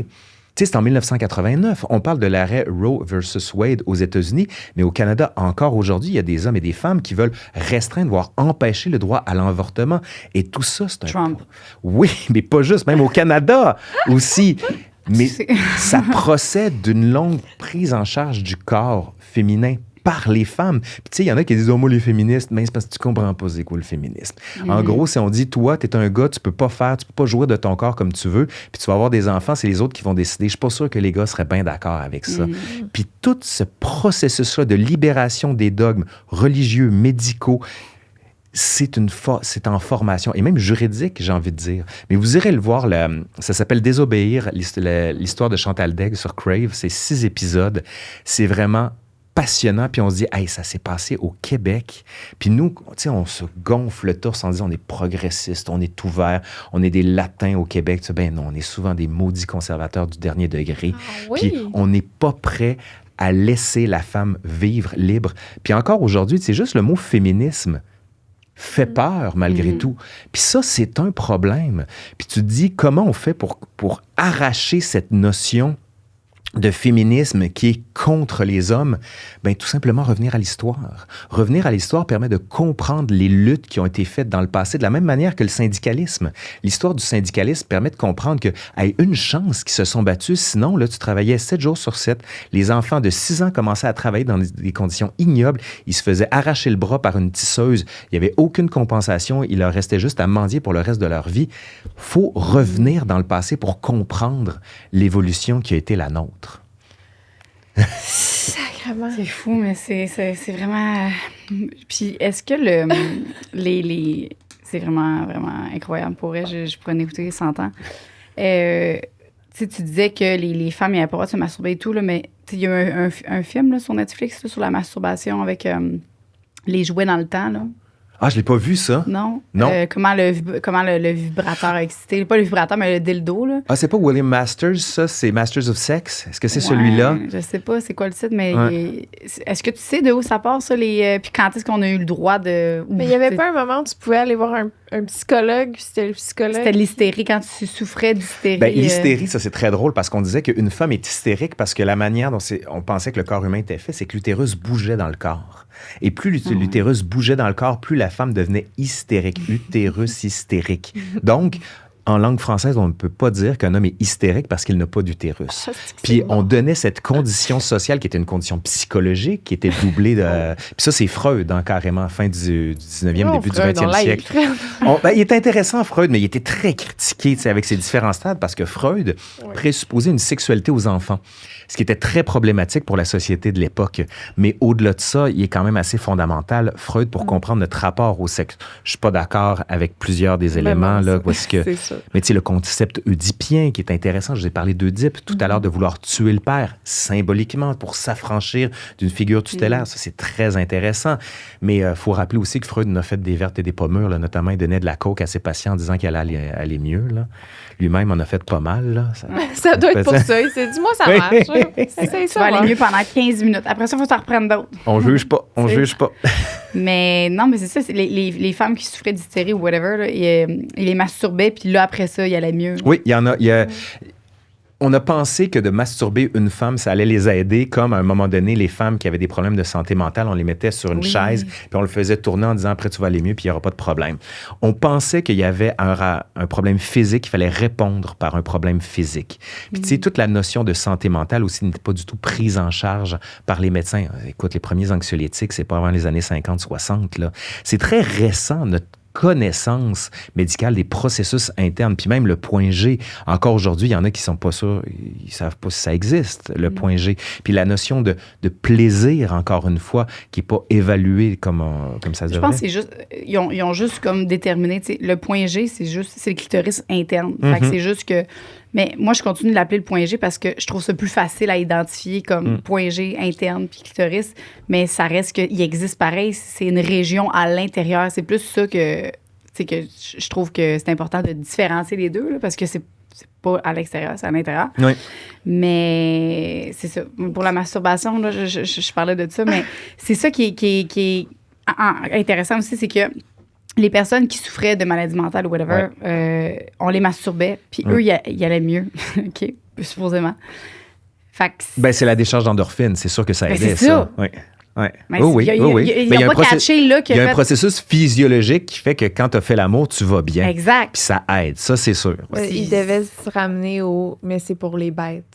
Tu sais, c'est en 1989. On parle de l'arrêt Roe versus Wade aux États-Unis, mais au Canada, encore aujourd'hui, il y a des hommes et des femmes qui veulent restreindre, voire empêcher le droit à l'avortement. Et tout ça, c'est un... Trump. Oui, mais pas juste, même au Canada aussi. Mais ça procède d'une longue prise en charge du corps féminin par les femmes. Puis tu sais, il y en a qui disent « Oh, moi, les féministes, mais c'est parce que tu comprends pas c'est quoi le féminisme. » En gros, si on dit « Toi, t'es un gars, tu peux pas jouer de ton corps comme tu veux, puis tu vas avoir des enfants, c'est les autres qui vont décider. » Je suis pas sûr que les gars seraient bien d'accord avec ça. Puis tout ce processus-là de libération des dogmes religieux, médicaux, c'est en formation, et même juridique, j'ai envie de dire. Mais vous irez le voir, ça s'appelle « Désobéir », l'histoire de Chantal Daigle sur Crave. C'est 6 épisodes. C'est vraiment passionnant, puis on se dit, hey, ça s'est passé au Québec. Puis nous, tu sais, on se gonfle le torse en disant, on est progressiste, on est ouvert, on est des latins au Québec. Tu sais, ben non, on est souvent des maudits conservateurs du dernier degré. Ah, oui. Puis on n'est pas prêt à laisser la femme vivre libre. Puis encore aujourd'hui, c'est juste le mot féminisme. fait peur malgré tout. Puis ça, c'est un problème. Puis tu te dis, comment on fait pour arracher cette notion de féminisme qui est contre les hommes? Bien, tout simplement revenir à l'histoire. Revenir à l'histoire permet de comprendre les luttes qui ont été faites dans le passé, de la même manière que le syndicalisme. L'histoire du syndicalisme permet de comprendre qu'il y a une chance qu'ils se sont battus, sinon, là, tu travaillais 7 jours sur 7. Les enfants de 6 ans commençaient à travailler dans des conditions ignobles. Ils se faisaient arracher le bras par une tisseuse. Il n'y avait aucune compensation. Il leur restait juste à mendier pour le reste de leur vie. Il faut revenir dans le passé pour comprendre l'évolution qui a été la nôtre. Sacrément. C'est fou, mais c'est vraiment... Puis est-ce que c'est vraiment incroyable pour elle. Je pourrais en écouter 100 ans. Tu disais que les femmes n'avaient pas le droit de se masturber et tout, là, mais il y a eu un film là, sur Netflix là, sur la masturbation avec les jouets dans le temps, là. Ah, je l'ai pas vu, ça. Non? Non. Comment le vibrateur a excité. Pas le vibrateur, mais le dildo, là. Ah, c'est pas William Masters, ça? C'est Masters of Sex? Est-ce que c'est celui-là? Je sais pas c'est quoi le titre, mais est-ce que tu sais de où ça part, ça? Puis quand est-ce qu'on a eu le droit de... Mais il n'y avait pas un moment où tu pouvais aller voir un psychologue, puis c'était le psychologue... C'était l'hystérie, quand tu souffrais d'hystérie. Ben, l'hystérie, ça, c'est très drôle, parce qu'on disait qu'une femme est hystérique parce que la manière dont on pensait que le corps humain était fait, c'est que l'utérus bougeait dans le corps. Et plus l'utérus bougeait dans le corps, plus la femme devenait hystérique. Utérus hystérique. Donc, en langue française, on ne peut pas dire qu'un homme est hystérique parce qu'il n'a pas d'utérus. Puis on donnait cette condition sociale qui était une condition psychologique, qui était doublée de... Puis ça, c'est Freud, hein, carrément, fin du 19e, début du 20e siècle. Il était intéressant, Freud, mais il était très critiqué avec ses différents stades parce que Freud présupposait une sexualité aux enfants, ce qui était très problématique pour la société de l'époque. Mais au-delà de ça, il est quand même assez fondamental, Freud, pour comprendre notre rapport au sexe. Je suis pas d'accord avec plusieurs des éléments, là, parce que... Mais tu sais, le concept oedipien qui est intéressant, je vous ai parlé d'Oedipe tout à l'heure, de vouloir tuer le père symboliquement pour s'affranchir d'une figure tutélaire. Ça, c'est très intéressant. Mais il faut rappeler aussi que Freud en a fait des vertes et des pommures, là, notamment il donnait de la coke à ses patients en disant qu'elle allait aller mieux. Là. Lui-même en a fait pas mal. Là. Ça doit être pour ça. Il s'est dit, moi, ça marche. Ça va aller mieux pendant 15 minutes. Après ça, il faut s'en reprendre d'autres. On juge pas. On juge pas. Mais non, mais c'est ça. C'est les femmes qui souffraient d'hystérie ou whatever, là, ils les masturbaient, puis là, après ça, il allait mieux. Oui, il y en a. On a pensé que de masturber une femme, ça allait les aider, comme à un moment donné, les femmes qui avaient des problèmes de santé mentale, on les mettait sur une chaise, puis on le faisait tourner en disant « après, tu vas aller mieux, puis il n'y aura pas de problème ». On pensait qu'il y avait un problème physique, il fallait répondre par un problème physique. Puis tu sais, toute la notion de santé mentale aussi n'était pas du tout prise en charge par les médecins. Écoute, les premiers anxiolytiques, c'est pas avant les années 50-60, là. C'est très récent, notre connaissance médicale des processus internes, puis même le point G. Encore aujourd'hui, il y en a qui sont pas sûrs, ils savent pas si ça existe, le point G. Puis la notion de plaisir, encore une fois, qui est pas évaluée comme ça se devrait. Je pense que c'est juste, ils ont juste comme déterminé, tu sais, le point G, c'est le clitoris interne. Fait que c'est juste que, mais moi, je continue de l'appeler le point G parce que je trouve ça plus facile à identifier comme point G interne puis clitoris, mais ça reste qu'il existe pareil. C'est une région à l'intérieur. C'est plus ça que je trouve que c'est important de différencier les deux, là, parce que c'est pas à l'extérieur, c'est à l'intérieur. Oui. Mais c'est ça. Pour la masturbation, là, je parlais de ça, mais c'est ça qui est intéressant aussi, c'est que les personnes qui souffraient de maladies mentales ou whatever, on les masturbait, puis eux, ils allaient mieux, OK, supposément. Fait que c'est la décharge d'endorphine, c'est sûr que ça aidait, c'est ça. Oui. Ouais. Mais il y a un processus physiologique qui fait que quand tu as fait l'amour, tu vas bien. Exact. Puis ça aide, ça, c'est sûr. Il devait se ramener mais c'est pour les bêtes.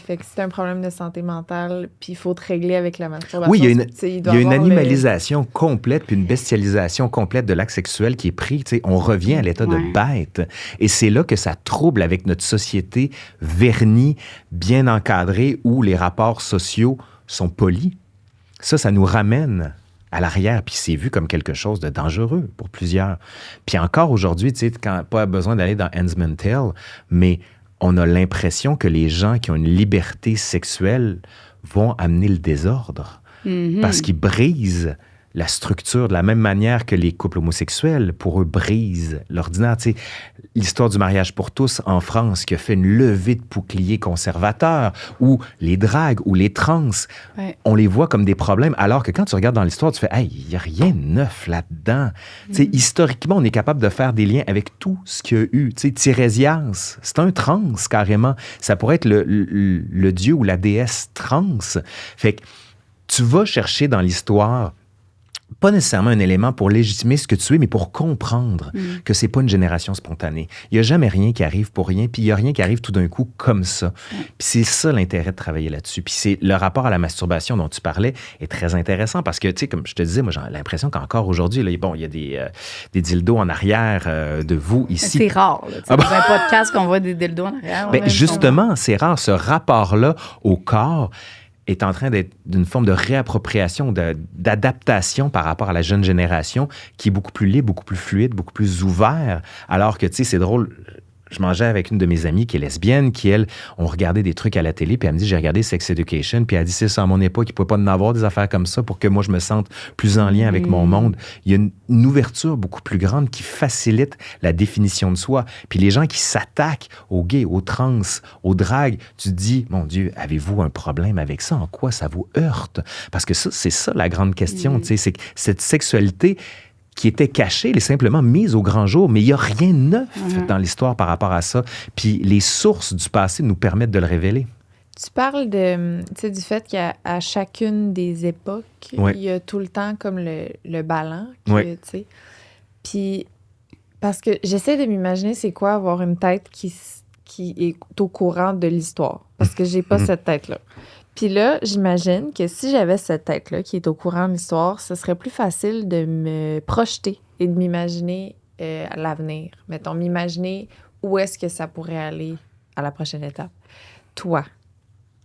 Fait que c'est un problème de santé mentale, puis il faut te régler avec la masturbation. Oui, il y a une animalisation complète, puis une bestialisation complète de l'acte sexuel qui est pris. On revient à l'état de bête. Et c'est là que ça trouble avec notre société vernie, bien encadrée, où les rapports sociaux sont polis. Ça nous ramène à l'arrière, puis c'est vu comme quelque chose de dangereux pour plusieurs. Puis encore aujourd'hui, pas besoin d'aller dans Handmaid's Tale, mais on a l'impression que les gens qui ont une liberté sexuelle vont amener le désordre parce qu'ils brisent la structure, de la même manière que les couples homosexuels, pour eux, brisent l'ordinaire. Tu sais, l'histoire du mariage pour tous en France qui a fait une levée de boucliers conservateurs, ou les dragues, ou les trans, on les voit comme des problèmes, alors que quand tu regardes dans l'histoire, tu fais « Hey, il n'y a rien de neuf là-dedans. » Tu sais, historiquement, on est capable de faire des liens avec tout ce qu'il y a eu. Tu sais, Tirésias, c'est un trans, carrément. Ça pourrait être le dieu ou la déesse trans. Fait que tu vas chercher dans l'histoire pas nécessairement un élément pour légitimer ce que tu es, mais pour comprendre que c'est pas une génération spontanée. Il n'y a jamais rien qui arrive pour rien, puis il n'y a rien qui arrive tout d'un coup comme ça. Puis c'est ça l'intérêt de travailler là-dessus. Puis c'est le rapport à la masturbation dont tu parlais est très intéressant parce que, tu sais, comme je te disais, moi, j'ai l'impression qu'encore aujourd'hui, là, bon, il y a des dildos en arrière de vous ici. C'est rare, là. Dans un podcast qu'on voit des dildos en arrière. Ben, justement, c'est rare, ce rapport-là au corps est en train d'être d'une forme de réappropriation, d'adaptation par rapport à la jeune génération qui est beaucoup plus libre, beaucoup plus fluide, beaucoup plus ouvert. Alors que, tu sais, c'est drôle, je mangeais avec une de mes amies qui est lesbienne, qui, elle, on regardait des trucs à la télé, puis elle me dit, j'ai regardé Sex Education, puis elle dit, c'est ça, à mon époque, il ne pouvait pas en avoir des affaires comme ça pour que moi, je me sente plus en lien avec mon monde. Il y a une ouverture beaucoup plus grande qui facilite la définition de soi. Puis les gens qui s'attaquent aux gays, aux trans, aux dragues, tu te dis, mon Dieu, avez-vous un problème avec ça? En quoi ça vous heurte? Parce que ça, c'est ça la grande question, tu sais, c'est que cette sexualité qui était cachée, elle est simplement mise au grand jour, mais il n'y a rien de neuf dans l'histoire par rapport à ça. Puis les sources du passé nous permettent de le révéler. Tu parles du fait qu'à chacune des époques, il y a tout le temps comme le ballon. Puis, parce que j'essaie de m'imaginer c'est quoi avoir une tête qui est au courant de l'histoire. Parce que j'ai pas cette tête-là. Puis là, j'imagine que si j'avais cette tête-là qui est au courant de l'histoire, ce serait plus facile de me projeter et de m'imaginer à l'avenir. Mettons, m'imaginer où est-ce que ça pourrait aller à la prochaine étape. Toi.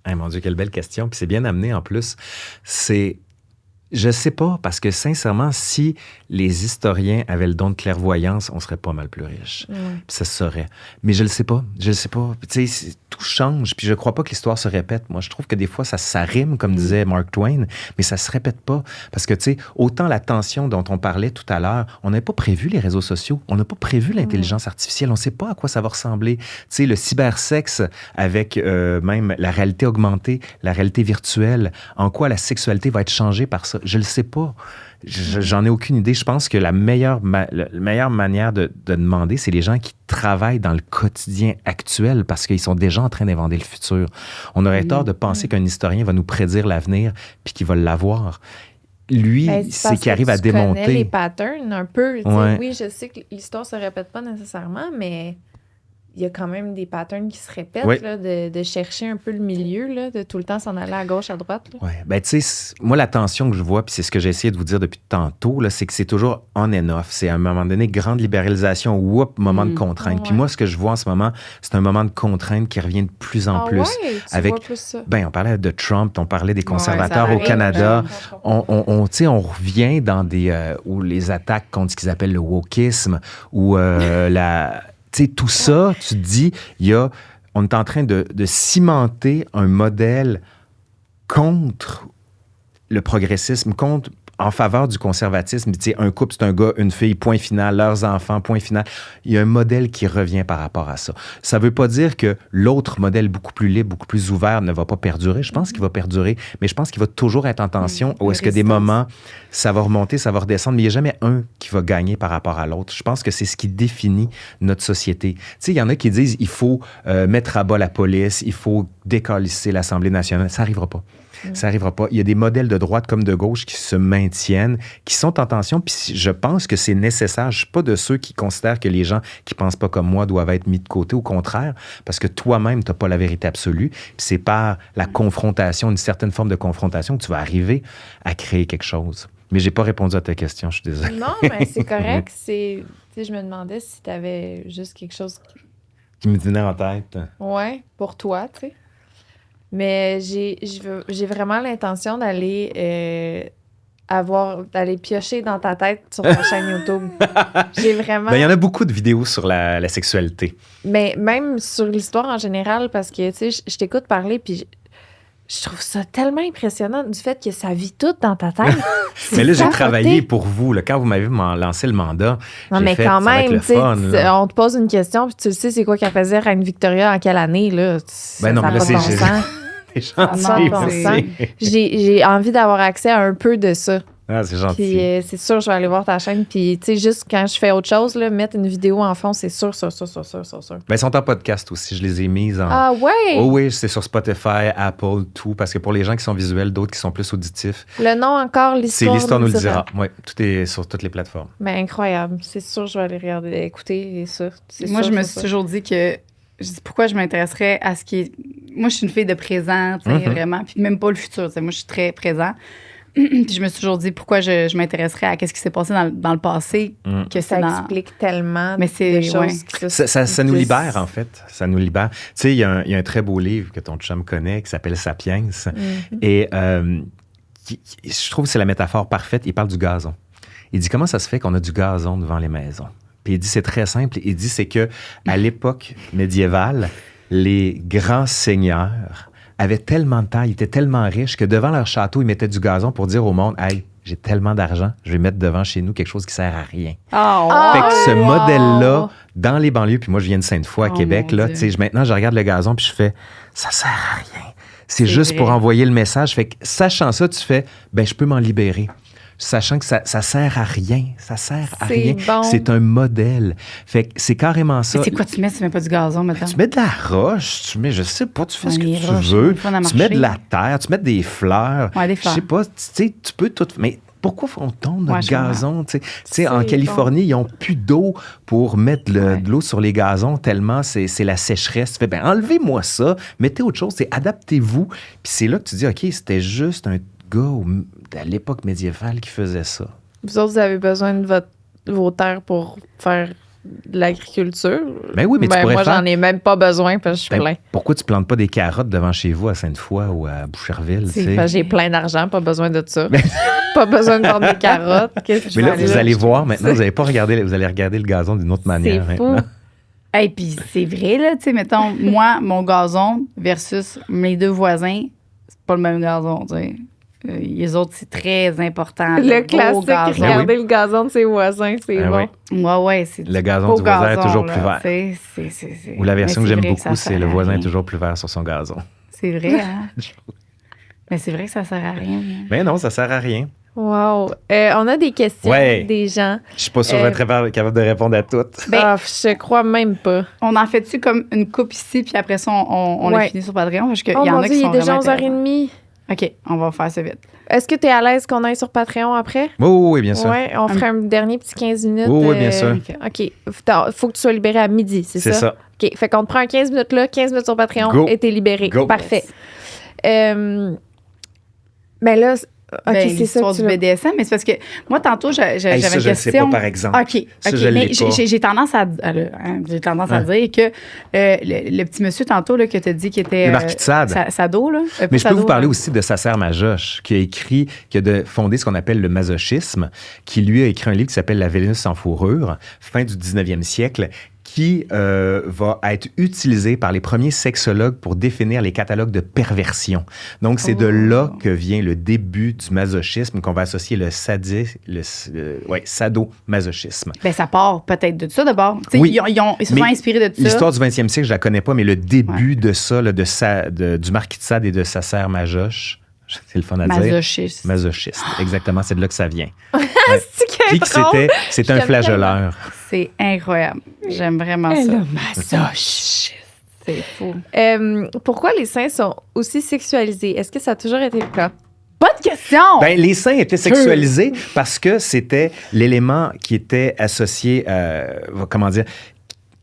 Hey, mon Dieu, quelle belle question. Puis c'est bien amené en plus. Je sais pas, parce que sincèrement, si les historiens avaient le don de clairvoyance, on serait pas mal plus riches. Puis ça se saurait. Mais je le sais pas. Tu sais, tout change. Puis je crois pas que l'histoire se répète. Moi, je trouve que des fois, ça rime, comme disait Mark Twain, mais ça se répète pas. Parce que, tu sais, autant la tension dont on parlait tout à l'heure, on n'avait pas prévu les réseaux sociaux. On n'a pas prévu l'intelligence artificielle. On sait pas à quoi ça va ressembler. Tu sais, le cybersexe avec même la réalité augmentée, la réalité virtuelle, en quoi la sexualité va être changée par ça. Je le sais pas. J'en ai aucune idée. Je pense que la meilleure manière de demander, c'est les gens qui travaillent dans le quotidien actuel parce qu'ils sont déjà en train d'inventer le futur. On aurait tort de penser qu'un historien va nous prédire l'avenir puis qu'il va l'avoir. Lui, c'est qu'il arrive à démonter. Tu connais les patterns un peu. Oui, je sais que l'histoire se répète pas nécessairement, mais il y a quand même des patterns qui se répètent, là, de chercher un peu le milieu, là, de tout le temps s'en aller à gauche, à droite. Oui, bien, tu sais, moi, la tension que je vois, puis c'est ce que j'ai essayé de vous dire depuis tantôt, là, c'est que c'est toujours on and off. C'est à un moment donné, grande libéralisation, moment de contrainte. Puis moi, ce que je vois en ce moment, c'est un moment de contrainte qui revient de plus en plus. Tu vois plus ça. Ben, on parlait de Trump, on parlait des conservateurs au Canada. On revient dans des... où les attaques contre ce qu'ils appellent le wokisme, ou tu sais, tout ça, tu te dis, on est en train de cimenter un modèle contre le progressisme, en faveur du conservatisme. Tu sais, un couple, c'est un gars, une fille, point final, leurs enfants, point final. Il y a un modèle qui revient par rapport à ça. Ça ne veut pas dire que l'autre modèle beaucoup plus libre, beaucoup plus ouvert ne va pas perdurer. Je pense qu'il va perdurer, mais je pense qu'il va toujours être en tension. Ou est-ce que des moments, ça va remonter, ça va redescendre, mais il n'y a jamais un qui va gagner par rapport à l'autre. Je pense que c'est ce qui définit notre société. Tu sais, il y en a qui disent il faut mettre à bas la police, il faut décalisser l'Assemblée nationale. Ça n'arrivera pas. Ça n'arrivera pas. Il y a des modèles de droite comme de gauche qui se maintiennent, qui sont en tension, puis je pense que c'est nécessaire. Je ne suis pas de ceux qui considèrent que les gens qui ne pensent pas comme moi doivent être mis de côté. Au contraire, parce que toi-même, tu n'as pas la vérité absolue. Puis c'est par la confrontation, une certaine forme de confrontation, que tu vas arriver à créer quelque chose. Mais je n'ai pas répondu à ta question, je suis désolée. Non, mais c'est correct. Je me demandais si tu avais juste quelque chose qui me tenait en tête. Oui, pour toi, tu sais. Mais j'ai vraiment l'intention d'aller piocher dans ta tête sur ta chaîne YouTube. J'ai vraiment... Ben, il y en a beaucoup de vidéos sur la sexualité. Mais même sur l'histoire en général, parce que, tu sais, je t'écoute parler, puis Je trouve ça tellement impressionnant du fait que ça vit tout dans ta tête. Mais là, j'ai travaillé pour vous. Là, quand vous m'avez lancé le mandat, non, j'ai mais fait, quand ça va être même, le fun, là. on te pose une question, puis tu le sais, c'est quoi qu'elle faisait Reine Victoria en quelle année, là? Ben non, ça mais là, a pas de c'est... bon sens. C'est gentil, Ça a pas de bon merci. sens. J'ai envie d'avoir accès à un peu de ça. Ah, c'est gentil. Puis c'est sûr, je vais aller voir ta chaîne. Puis, tu sais, juste quand je fais autre chose, là, mettre une vidéo en fond, c'est sûr. Ben, ils sont en podcast aussi. Je les ai mises en... Ah ouais? Oh oui, c'est sur Spotify, Apple, tout. Parce que pour les gens qui sont visuels, d'autres qui sont plus auditifs, Le nom encore, c'est l'histoire. l'histoire nous le dira. Oui, tout est sur toutes les plateformes. Mais incroyable. C'est sûr, je vais aller regarder, écouter ça. C'est Moi, sûr, je me c'est suis sûr. toujours dit que. Je dis pourquoi je m'intéresserais à ce qui est. Moi, je suis une fille de présent, tu sais, vraiment. Puis même pas le futur. Tu sais, moi, je suis très présent. Puis je me suis toujours dit pourquoi je m'intéresserais à ce qui s'est passé dans le passé. Que Ça c'est dans... explique tellement Mais c'est- de choses. ouais. Ça nous libère, en fait. Ça nous libère. Tu sais, il y a un très beau livre que ton chum connaît qui s'appelle Sapiens. Et je trouve que c'est la métaphore parfaite. Il parle du gazon. Il dit comment ça se fait qu'on a du gazon devant les maisons. Puis il dit c'est très simple. Il dit c'est que à l'époque médiévale, les grands seigneurs avaient tellement de taille, étaient tellement riches que devant leur château, ils mettaient du gazon pour dire au monde, hey, j'ai tellement d'argent, je vais mettre devant chez nous quelque chose qui sert à rien. Fait que ce wow! modèle-là, dans les banlieues, puis moi, je viens de Sainte-Foy, à Oh, Québec, mon là, Dieu. tu sais, maintenant, je regarde le gazon, puis je fais, ça sert à rien. C'est C'est juste vrai. pour envoyer le message. Fait que, sachant ça, tu fais, ben, je peux m'en libérer. Sachant que ça sert à rien. Ça sert à C'est rien. bon. C'est un modèle. Fait que c'est carrément ça. Mais c'est quoi tu mets si tu mets pas du gazon, maintenant? Tu mets de la roche, tu mets, je sais pas, tu fais Ouais, ce que les tu roches, veux. c'est fun à Tu mets de marcher. la terre, tu mets des fleurs. Ouais, des Je fleurs. sais pas, tu sais, tu peux tout. Mais pourquoi on notre Ouais, je gazon? Tu sais, en C'est Californie, ils n'ont plus d'eau pour mettre Ouais. de l'eau sur les gazons tellement c'est la sécheresse. Tu fais, ben enlevez-moi ça, mettez autre chose, adaptez-vous. Puis c'est là que tu dis, OK, c'était juste un gars à l'époque médiévale qui faisait ça. Vous autres, vous avez besoin de vos terres pour faire de l'agriculture. Ben oui, mais tu pourrais moi, faire- j'en ai même pas besoin parce que je suis Ben, plein. pourquoi tu plantes pas des carottes devant chez vous à Sainte-Foy ou à Boucherville? C'est tu sais? Parce que j'ai plein d'argent, pas besoin de ça. pas besoin de vendre des carottes. Qu'est-ce que je Mais vais là, aller vous allez voir maintenant, C'est- vous allez pas regarder, vous allez regarder le gazon d'une autre manière. C'est fou. maintenant. Et puis c'est vrai, là, tu sais, mettons, moi, mon gazon versus mes deux voisins, c'est pas le même gazon, tu sais. Les autres, c'est très important. Le beau classique, gazon. regarder le gazon de ses voisins, c'est Ah bon. oui. Ouais, c'est Le gazon beau du voisin est gazon, toujours là, plus vert. tu sais, c'est- Ou la version mais que j'aime vrai beaucoup, ça c'est sert le à voisin est rien. toujours plus vert sur son gazon. C'est vrai, hein? Mais c'est vrai que ça sert à rien. Mais non, ça sert à rien. Wow. On a des questions Ouais. des gens. Je suis pas sûr d'être capable de répondre à toutes. Ben, Ah, je crois même pas. On en fait-tu comme une coupe ici, puis après ça, on Ouais. les finit sur Patreon? Parce qu'il Oh y en mon a Dieu, qui il est sont déjà vraiment 11h30. OK, on va faire ça vite. Est-ce que tu es à l'aise qu'on aille sur Patreon après? Oui, bien sûr. Oui, on ferait un dernier petit 15 minutes. Oui, bien sûr. OK. Faut que tu sois libéré à midi, c'est ça? C'est ça. OK. Fait qu'on te prend un 15 minutes là, 15 minutes sur Patreon Go. et t'es libéré. Go. Parfait. Mais là, OK, Ben, c'est ça l'histoire que du tu veux. BDSM, mais c'est parce que moi, tantôt, j'avais Hey, une ça, je question. ne sais pas, par exemple. OK, Ça, OK. je Mais l'ai pas. j'ai tendance à dire que le petit monsieur, tantôt, là, que tu as dit qui était. Le marquis de Sade. Sado, là. Mais je peux vous parler aussi de sa sœur Majoche, qui a fondé ce qu'on appelle le masochisme, qui lui a écrit un livre qui s'appelle La Vénus sans fourrure, fin du 19e siècle, qui va être utilisé par les premiers sexologues pour définir les catalogues de perversion. Donc, c'est de là que vient le début du masochisme, qu'on va associer le sadomasochisme. Ben, ça part peut-être de ça d'abord. Tu sais, Oui. ils se sont Mais inspirés de ça. L'histoire du 20e siècle, je la connais pas, mais le début de ça, là, du marquis de Sade et de sa sœur Majoche, c'est le fun à dire. Masochiste. Masochiste, exactement, c'est de là que ça vient. C'est Puis que c'était un J'aime flageoleur. C'est incroyable. J'aime vraiment ça. masochiste. C'est fou. Pourquoi les seins sont aussi sexualisés? Est-ce que ça a toujours été le cas? Bonne question! Ben, les seins étaient sexualisés parce que c'était l'élément qui était associé, comment dire,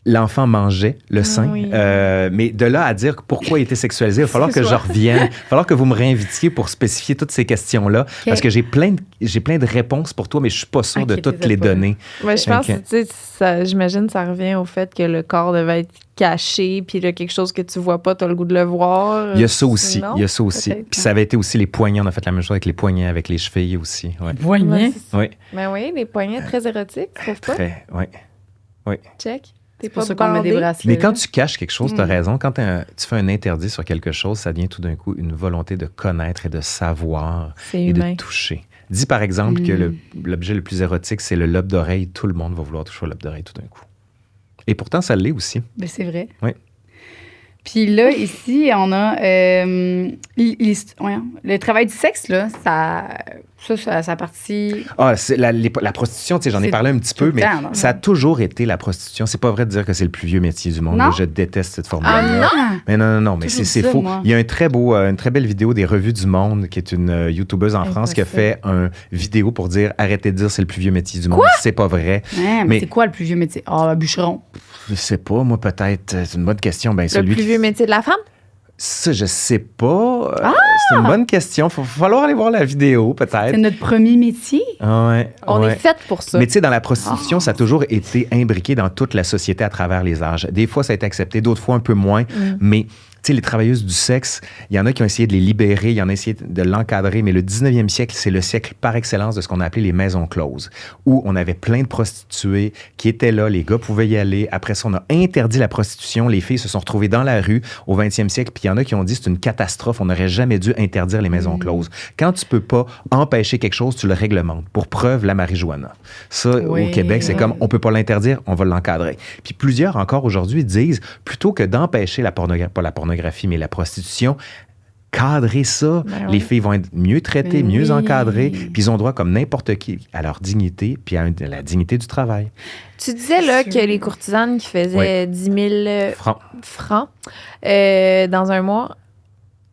l'enfant mangeait le sein. Oui. Mais de là à dire pourquoi il était sexualisé, il va falloir que je revienne. Il va falloir que vous me réinvitiez pour spécifier toutes ces questions-là. Parce que j'ai plein de réponses pour toi, mais je suis pas sûr de Ok, toutes t'es les pas. donner. Moi, je pense Ok. que, tu sais, j'imagine que ça revient au fait que le corps devait être caché, puis là, quelque chose que tu vois pas, tu as le goût de le voir. Il y a ça aussi. Non? Il y a ça aussi. Peut-être, Puis ça avait été aussi les poignets. On a fait la même chose avec les poignets, avec les chevilles aussi. Ouais. Voyez. Oui. Ben oui, des poignets très érotiques, tu trouves pas? Très, oui. Check. T'es C'est pour pas ça qu'on met des bandé. bracelets. Mais quand tu caches quelque chose, tu as Mm. raison. Quand tu fais un interdit sur quelque chose, ça devient tout d'un coup une volonté de connaître et de savoir C'est et humain. de toucher. Dis par exemple que Mm. l'objet le plus érotique, c'est le lobe d'oreille. Tout le monde va vouloir toucher au lobe d'oreille tout d'un coup. Et pourtant, ça l'est aussi. Ben, c'est vrai. Oui. Puis là, ici, on a le travail du sexe, là, ça partit. Ah, c'est la prostitution, tu sais, j'en ai C'est parlé un petit tout peu, le mais temps, non? ça a toujours été la prostitution. C'est pas vrai de dire que c'est le plus vieux métier du monde. Non? Là, je déteste cette formule. Ah, Mais non, mais Toujours c'est ça, faux. moi. Il y a une très belle vidéo des Revues du Monde, qui est une YouTubeuse en France qui a fait une vidéo pour dire arrêtez de dire c'est le plus vieux métier du monde. C'est pas vrai. mais Mais- c'est quoi le plus vieux métier? Ah, bûcheron. Je sais pas, moi peut-être. C'est une bonne question. Ben, Le celui plus qui- vieux métier de la femme? Ça, je sais pas. C'est une bonne question. Il va falloir aller voir la vidéo, C'est peut-être. notre premier métier. Ouais, On ouais. est fait pour ça. Mais tu sais, dans la prostitution, ça a toujours été imbriqué dans toute la société à travers les âges. Des fois, ça a été accepté, d'autres fois un peu moins. Mais tu sais, les travailleuses du sexe, il y en a qui ont essayé de les libérer, il y en a essayé de l'encadrer. Mais le 19e siècle, c'est le siècle par excellence de ce qu'on a appelé les maisons closes, où on avait plein de prostituées qui étaient là, les gars pouvaient y aller. Après ça, on a interdit la prostitution. Les filles se sont retrouvées dans la rue au 20e siècle. Puis il y en a qui ont dit c'est une catastrophe, on n'aurait jamais dû interdire les maisons closes. Quand tu peux pas empêcher quelque chose, tu le réglementes. Pour preuve, la marijuana. Ça, Oui. au Québec, c'est comme on peut pas l'interdire, on va l'encadrer. Puis plusieurs encore aujourd'hui disent plutôt que d'empêcher pas la pornographie, mais la prostitution, cadrer ça. Ben Les oui. filles vont être mieux traitées, Ben mieux oui. encadrées, puis ils ont droit comme n'importe qui à leur dignité, puis à la dignité du travail. Tu disais là Sûr. que les courtisanes qui faisaient 10 000 francs dans un mois,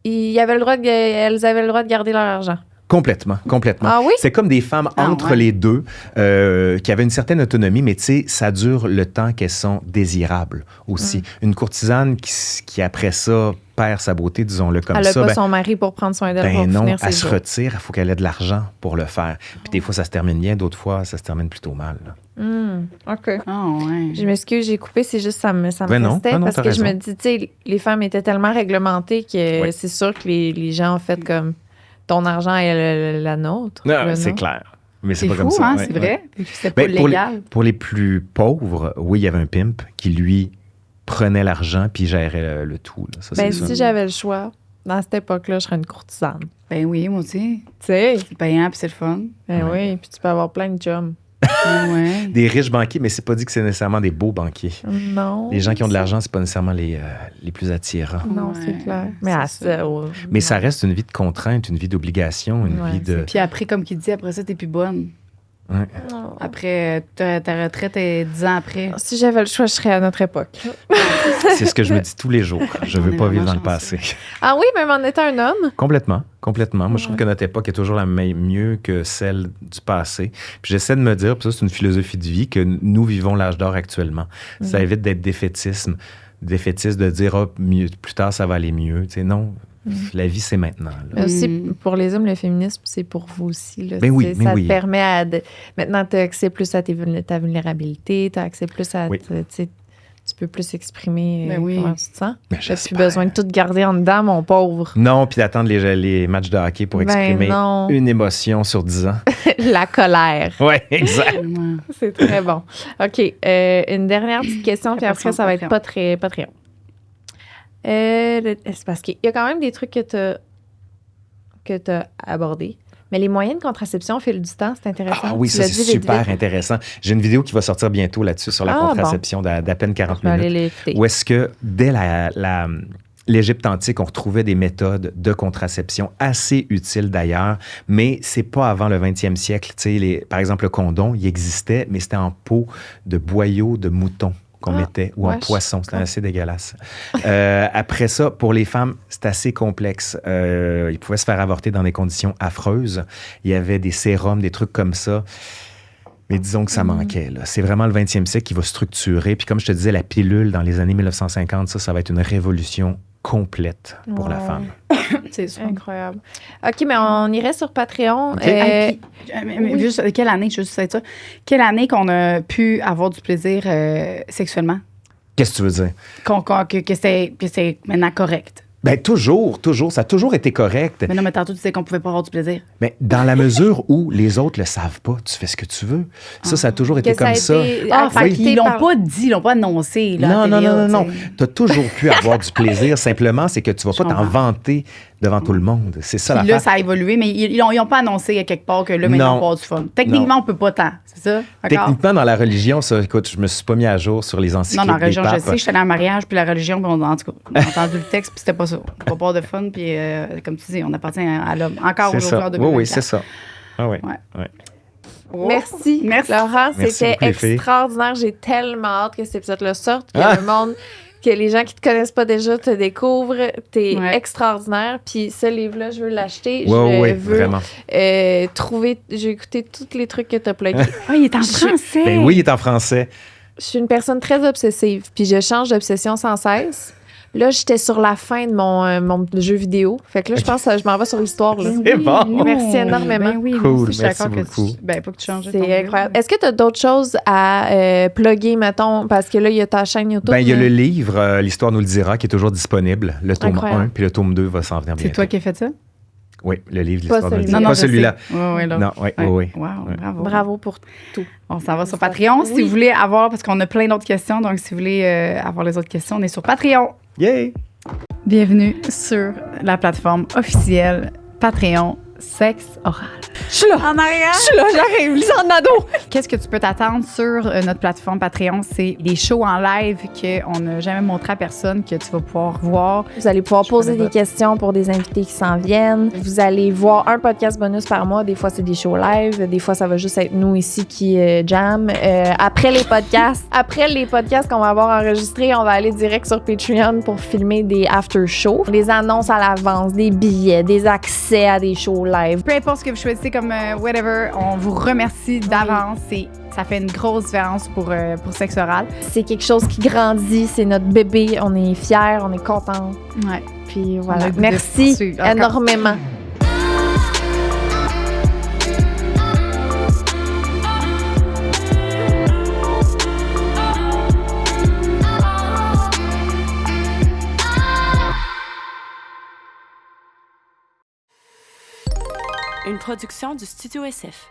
elles avaient le droit de garder leur argent. Complètement. Ah oui? C'est comme des femmes Ah, entre ouais. les deux qui avaient une certaine autonomie, mais tu sais, ça dure le temps qu'elles sont désirables aussi. Une courtisane qui après ça, perd sa beauté, disons-le comme Elle n'a ça. pas Ben, son mari pour prendre soin d'elle pour non, finir ses elle se jours. retire, il faut qu'elle ait de l'argent pour le faire. Puis des fois, ça se termine bien, d'autres fois, ça se termine plutôt mal. Là. OK. Ah, ouais. Je m'excuse, j'ai coupé, c'est juste ça me Ben non, restait ben non, parce t'as que je me raison. dis, tu sais, les femmes étaient tellement réglementées que Oui. c'est sûr que les gens ont fait comme ton argent est la nôtre. Non, le c'est nôtre. clair. Mais C'est pas fou, comme ça. hein, ouais, c'est ouais. vrai. C'est pas Ben, pour, légal. pour les plus pauvres, oui, il y avait un pimp qui, lui, prenait l'argent puis gérait le tout. Là. Ça, Ben, c'est ça. si j'avais le choix, dans cette époque-là, je serais une courtisane. Ben oui, moi aussi. Tu sais? C'est payant, puis c'est le fun. Ben oui, puis tu peux avoir plein de jobs. Ouais. Des riches banquiers, mais c'est pas dit que c'est nécessairement des beaux banquiers. Non. Les gens qui ont de l'argent, c'est pas nécessairement les plus attirants. Non, Ouais, c'est clair. c'est Mais à ça. ça, Mais ça reste une vie de contrainte, une vie d'obligation, une Ouais, vie de... Puis après, comme qu'il dit, après ça, t'es plus bonne. Ouais. Après, ta retraite est 10 ans après. Si j'avais le choix, je serais à notre époque. C'est ce que je me dis tous les jours. Je On veux est pas vivre dans vraiment le passé. Ah oui, même en étant un homme? Complètement. Moi, je trouve que notre époque est toujours mieux que celle du passé. Puis j'essaie de me dire, puis ça, c'est une philosophie de vie, que nous vivons l'âge d'or actuellement. Ça évite d'être défaitiste de dire, plus tard, ça va aller mieux. Tu sais, non, la vie, c'est maintenant. Là. Mais aussi, pour les hommes, le féminisme, c'est pour vous aussi. Là. Ben oui, ça mais te oui. permet maintenant, tu as accès plus à ta vulnérabilité, tu as accès plus à... Oui. Tu peux plus exprimer Ben oui. comment tu te sens. Ben, Tu n'as plus j'espère. besoin de tout garder en dedans, mon pauvre. Non, puis d'attendre les matchs de hockey pour Ben exprimer non. une émotion sur 10 ans. La colère. Oui, exact. Vraiment. C'est très bon. OK. Une dernière petite question, puis après, ça va être Patreon. pas très long. C'est parce qu'il y a quand même des trucs que tu as abordés. Mais les moyens de contraception au fil du temps, c'est intéressant. Ah oui, Tu ça, l'as c'est dit vite, super vite. intéressant. J'ai une vidéo qui va sortir bientôt là-dessus sur la Ah, contraception d'à peine 40 Je vais aller minutes. l'écouter. Où est-ce que, dès l'Égypte antique, on retrouvait des méthodes de contraception assez utiles d'ailleurs, mais c'est pas avant le 20e siècle. Tu sais, par exemple, le condom, il existait, mais c'était en peau de boyau de mouton qu'on mettait, ou en wesh. poisson. C'était assez dégueulasse. Après ça, pour les femmes, c'est assez complexe. Ils pouvaient se faire avorter dans des conditions affreuses. Il y avait des sérums, des trucs comme ça. Mais disons que ça manquait. Là. C'est vraiment le 20e siècle qui va structurer. Puis comme je te disais, la pilule dans les années 1950, ça va être une révolution complète pour la Wow. femme. C'est sûr. Incroyable. OK, mais on irait sur Patreon. OK. Hey, puis, mais oui. juste, quelle année, je veux juste ça, quelle année qu'on a pu avoir du plaisir sexuellement? Qu'est-ce que tu veux dire? Que c'est maintenant correct. Ben toujours, ça a toujours été correct. Mais non, mais tantôt, tu disais qu'on pouvait pas avoir du plaisir. Mais dans la mesure où les autres le savent pas, tu fais ce que tu veux. Ça a toujours été comme ça. Fait qu'ils l'ont pas dit, ils l'ont pas annoncé. Là, Non. Tu as toujours pu avoir du plaisir. Simplement, c'est que tu vas pas t'en vanter devant tout le monde. C'est ça l'affaire. Là, ça a évolué, mais ils ont pas annoncé à quelque part que là, maintenant, on va avoir du fun. Techniquement, on peut pas tant, c'est ça? D'accord? Techniquement, dans la religion, ça, écoute, je me suis pas mis à jour sur les encycliques. Non, dans la religion, je sais, je suis allée en mariage, puis la religion, en tout cas, on a entendu le texte, puis c'était pas ça. Pas peur de fun, puis comme tu dis, on appartient à l'homme. Encore aux auteurs de 2024. Oui, c'est ça. Ah oui. Ouais. Merci, Laurent. C'était extraordinaire. J'ai tellement hâte que cet épisode-là sorte, que le monde, que les gens qui te connaissent pas déjà te découvrent. T'es extraordinaire. Puis ce livre-là, je veux l'acheter. Je veux trouver... J'ai écouté tous les trucs que t'as plugués. Il est en français. Ben oui, il est en français. Je suis une personne très obsessive. Puis je change d'obsession sans cesse. Là, j'étais sur la fin de mon jeu vidéo. Fait que là, je pense que je m'en vais sur l'histoire. Là. C'est bon. Merci énormément. Ben oui, cool. Je suis d'accord que pas que tu changes. C'est incroyable. Est-ce que tu as d'autres choses à plugger, mettons, parce que là, il y a ta chaîne YouTube? Ben, il y a le livre, L'Histoire nous le dira, qui est toujours disponible. Le tome 1, puis le tome 2 va s'en venir bientôt. C'est toi qui as fait ça? Oui, le livre L'Histoire nous le dira. Pas celui-là. Oui. Wow, bravo pour tout. On s'en va sur Patreon. Si vous voulez avoir, parce qu'on a plein d'autres questions, donc si vous voulez avoir les autres questions, on est sur Patreon. Yay! Bienvenue sur la plateforme officielle Patreon Sexe Oral. Je suis là. En arrière. Je suis là, j'arrive. Lisande Nadeau. Qu'est-ce que tu peux t'attendre sur notre plateforme Patreon? C'est des shows en live qu'on n'a jamais montré à personne, que tu vas pouvoir voir. Vous allez pouvoir poser des questions pour des invités qui s'en viennent. Vous allez voir un podcast bonus par mois. Des fois, c'est des shows live. Des fois, ça va juste être nous ici qui jam. Après les podcasts qu'on va avoir enregistrés, on va aller direct sur Patreon pour filmer des after-shows. Des annonces à l'avance, des billets, des accès à des shows live. Peu importe ce que vous choisissez comme whatever, on vous remercie d'avance. Ça fait une grosse différence pour Sexe Oral. C'est quelque chose qui grandit, c'est notre bébé. On est fiers, on est contents. Ouais. Puis voilà. Merci énormément. Une production du Studio SF.